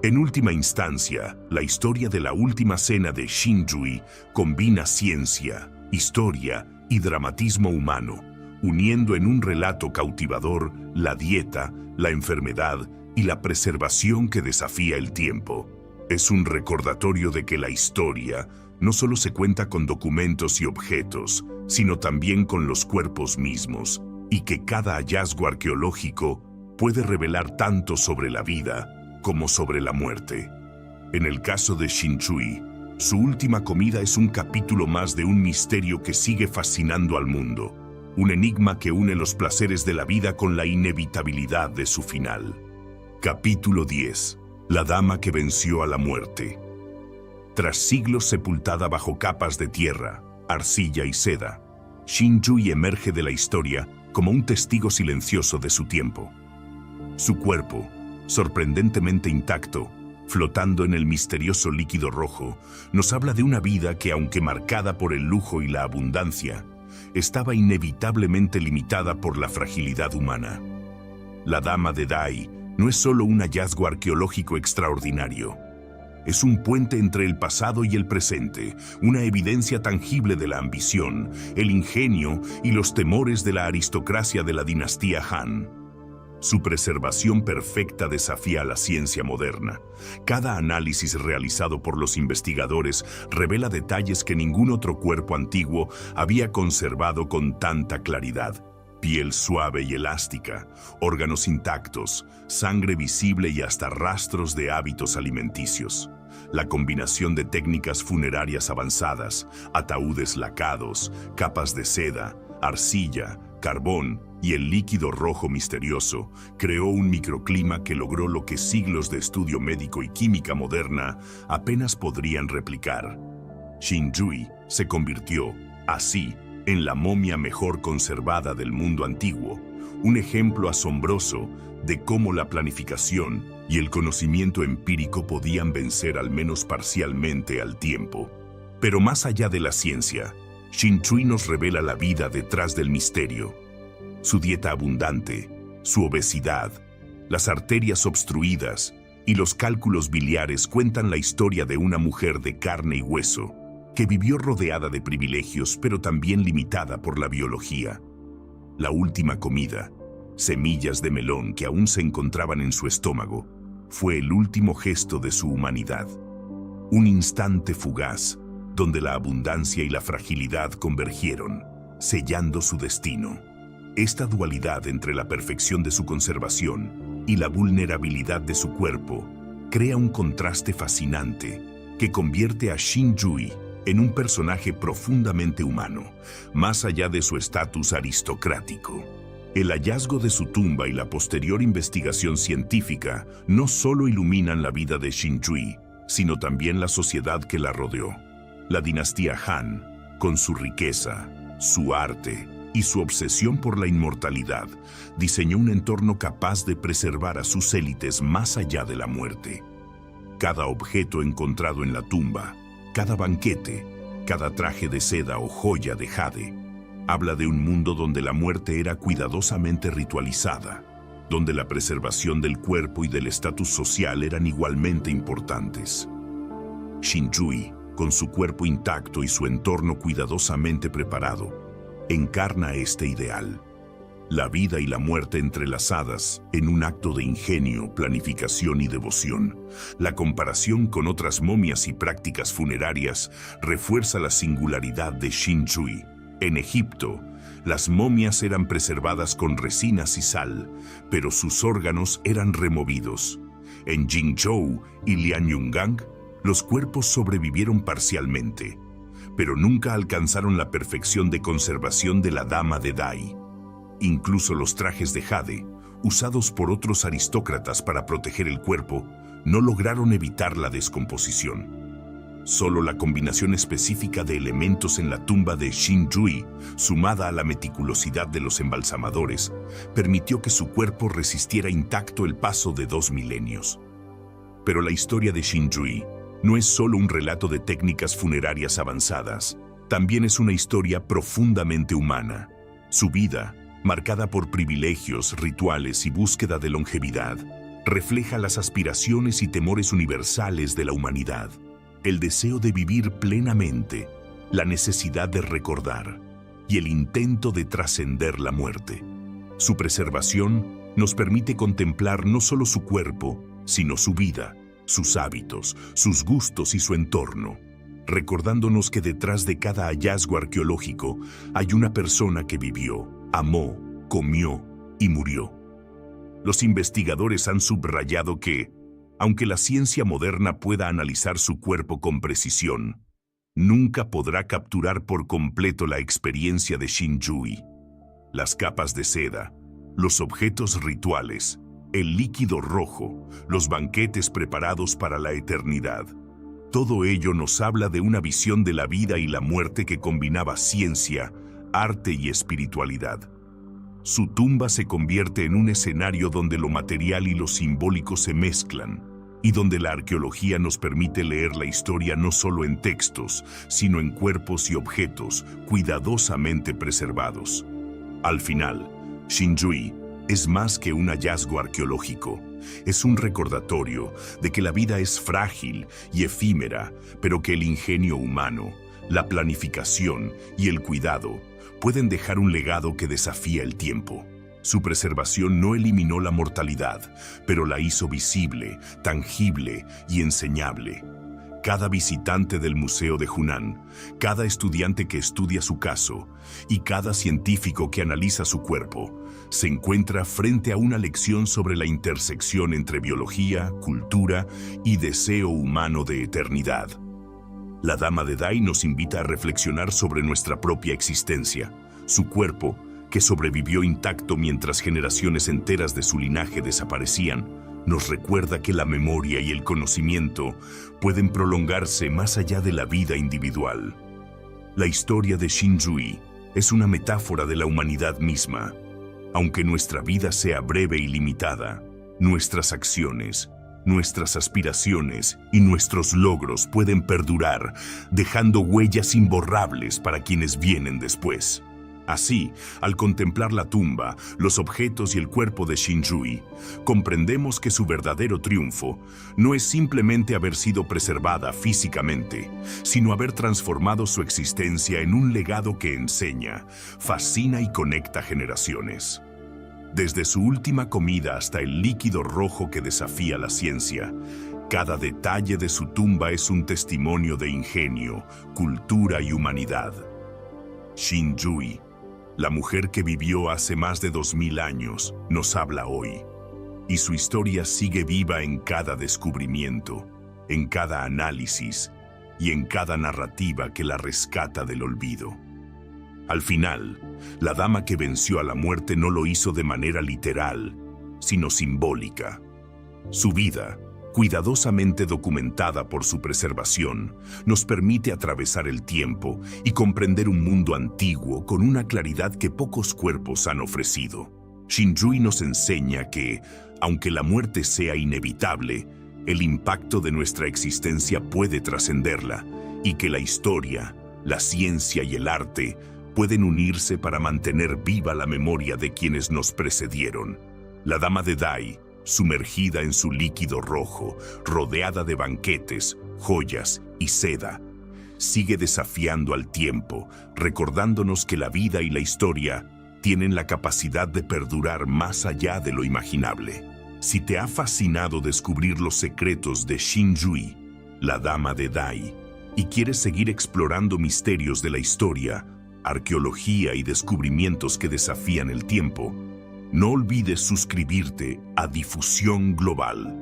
S1: En última instancia, la historia de la última cena de Xin Chui combina ciencia, historia y dramatismo humano, uniendo en un relato cautivador la dieta, la enfermedad y la preservación que desafía el tiempo. Es un recordatorio de que la historia no solo se cuenta con documentos y objetos, sino también con los cuerpos mismos, y que cada hallazgo arqueológico puede revelar tanto sobre la vida como sobre la muerte. En el caso de Xinzhui, su última comida es un capítulo más de un misterio que sigue fascinando al mundo, un enigma que une los placeres de la vida con la inevitabilidad de su final. Capítulo 10. La dama que venció a la muerte. Tras siglos sepultada bajo capas de tierra, arcilla y seda, Xinzhui emerge de la historia como un testigo silencioso de su tiempo. Su cuerpo, sorprendentemente intacto, flotando en el misterioso líquido rojo, nos habla de una vida que, aunque marcada por el lujo y la abundancia, estaba inevitablemente limitada por la fragilidad humana. La Dama de Dai no es solo un hallazgo arqueológico extraordinario. Es un puente entre el pasado y el presente, una evidencia tangible de la ambición, el ingenio y los temores de la aristocracia de la dinastía Han. Su preservación perfecta desafía a la ciencia moderna. Cada análisis realizado por los investigadores revela detalles que ningún otro cuerpo antiguo había conservado con tanta claridad. Piel suave y elástica, órganos intactos, sangre visible y hasta rastros de hábitos alimenticios. La combinación de técnicas funerarias avanzadas, ataúdes lacados, capas de seda, arcilla, carbón y el líquido rojo misterioso creó un microclima que logró lo que siglos de estudio médico y química moderna apenas podrían replicar. Xinzhui se convirtió, así, en la momia mejor conservada del mundo antiguo, un ejemplo asombroso de cómo la planificación y el conocimiento empírico podían vencer al menos parcialmente al tiempo. Pero más allá de la ciencia, Xinzhui nos revela la vida detrás del misterio. Su dieta abundante, su obesidad, las arterias obstruidas y los cálculos biliares cuentan la historia de una mujer de carne y hueso que vivió rodeada de privilegios pero también limitada por la biología. La última comida, semillas de melón que aún se encontraban en su estómago, fue el último gesto de su humanidad. Un instante fugaz donde la abundancia y la fragilidad convergieron, sellando su destino. Esta dualidad entre la perfección de su conservación y la vulnerabilidad de su cuerpo crea un contraste fascinante que convierte a Xinzhui en un personaje profundamente humano, más allá de su estatus aristocrático. El hallazgo de su tumba y la posterior investigación científica no solo iluminan la vida de Xinzhui, sino también la sociedad que la rodeó. La dinastía Han, con su riqueza, su arte y su obsesión por la inmortalidad, diseñó un entorno capaz de preservar a sus élites más allá de la muerte. Cada objeto encontrado en la tumba, cada banquete, cada traje de seda o joya de jade, habla de un mundo donde la muerte era cuidadosamente ritualizada, donde la preservación del cuerpo y del estatus social eran igualmente importantes. Xinzhui, con su cuerpo intacto y su entorno cuidadosamente preparado, encarna este ideal. La vida y la muerte entrelazadas en un acto de ingenio, planificación y devoción. La comparación con otras momias y prácticas funerarias refuerza la singularidad de Xinzhui. En Egipto, las momias eran preservadas con resinas y sal, pero sus órganos eran removidos. En Jingzhou y Lianyungang, los cuerpos sobrevivieron parcialmente, pero nunca alcanzaron la perfección de conservación de la Dama de Dai. Incluso los trajes de jade, usados por otros aristócratas para proteger el cuerpo, no lograron evitar la descomposición. Solo la combinación específica de elementos en la tumba de Xinzhui, sumada a la meticulosidad de los embalsamadores, permitió que su cuerpo resistiera intacto el paso de 2 milenios. Pero la historia de Xinzhui no es solo un relato de técnicas funerarias avanzadas, también es una historia profundamente humana. Su vida, marcada por privilegios, rituales y búsqueda de longevidad, refleja las aspiraciones y temores universales de la humanidad. El deseo de vivir plenamente, la necesidad de recordar y el intento de trascender la muerte. Su preservación nos permite contemplar no solo su cuerpo, sino su vida, sus hábitos, sus gustos y su entorno, recordándonos que detrás de cada hallazgo arqueológico hay una persona que vivió, amó, comió y murió. Los investigadores han subrayado que, aunque la ciencia moderna pueda analizar su cuerpo con precisión, nunca podrá capturar por completo la experiencia de Xinjui. Las capas de seda, los objetos rituales, el líquido rojo, los banquetes preparados para la eternidad. Todo ello nos habla de una visión de la vida y la muerte que combinaba ciencia, arte y espiritualidad. Su tumba se convierte en un escenario donde lo material y lo simbólico se mezclan, y donde la arqueología nos permite leer la historia no solo en textos, sino en cuerpos y objetos cuidadosamente preservados. Al final, Xinjui es más que un hallazgo arqueológico. Es un recordatorio de que la vida es frágil y efímera, pero que el ingenio humano, la planificación y el cuidado pueden dejar un legado que desafía el tiempo. Su preservación no eliminó la mortalidad, pero la hizo visible, tangible y enseñable. Cada visitante del Museo de Hunan, cada estudiante que estudia su caso y cada científico que analiza su cuerpo, se encuentra frente a una lección sobre la intersección entre biología, cultura y deseo humano de eternidad. La Dama de Dai nos invita a reflexionar sobre nuestra propia existencia, su cuerpo, que sobrevivió intacto mientras generaciones enteras de su linaje desaparecían, nos recuerda que la memoria y el conocimiento pueden prolongarse más allá de la vida individual. La historia de Xinjui es una metáfora de la humanidad misma. Aunque nuestra vida sea breve y limitada, nuestras acciones, nuestras aspiraciones y nuestros logros pueden perdurar, dejando huellas imborrables para quienes vienen después. Así, al contemplar la tumba, los objetos y el cuerpo de Xinjui, comprendemos que su verdadero triunfo no es simplemente haber sido preservada físicamente, sino haber transformado su existencia en un legado que enseña, fascina y conecta generaciones. Desde su última comida hasta el líquido rojo que desafía la ciencia, cada detalle de su tumba es un testimonio de ingenio, cultura y humanidad. Xinjui, la mujer que vivió hace más de 2000 años, nos habla hoy, y su historia sigue viva en cada descubrimiento, en cada análisis y en cada narrativa que la rescata del olvido. Al final, la dama que venció a la muerte no lo hizo de manera literal, sino simbólica. Su vida, cuidadosamente documentada por su preservación, nos permite atravesar el tiempo y comprender un mundo antiguo con una claridad que pocos cuerpos han ofrecido. Xinjui nos enseña que, aunque la muerte sea inevitable, el impacto de nuestra existencia puede trascenderla y que la historia, la ciencia y el arte pueden unirse para mantener viva la memoria de quienes nos precedieron. La Dama de Dai, sumergida en su líquido rojo, rodeada de banquetes, joyas y seda, sigue desafiando al tiempo, recordándonos que la vida y la historia tienen la capacidad de perdurar más allá de lo imaginable. Si te ha fascinado descubrir los secretos de Xinjui, la Dama de Dai, y quieres seguir explorando misterios de la historia, arqueología y descubrimientos que desafían el tiempo, no olvides suscribirte a Difusión Global.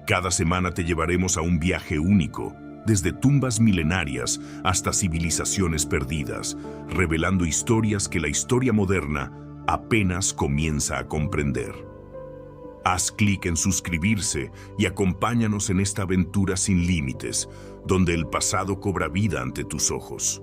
S1: Cada semana te llevaremos a un viaje único, desde tumbas milenarias hasta civilizaciones perdidas, revelando historias que la historia moderna apenas comienza a comprender. Haz clic en suscribirse y acompáñanos en esta aventura sin límites, donde el pasado cobra vida ante tus ojos.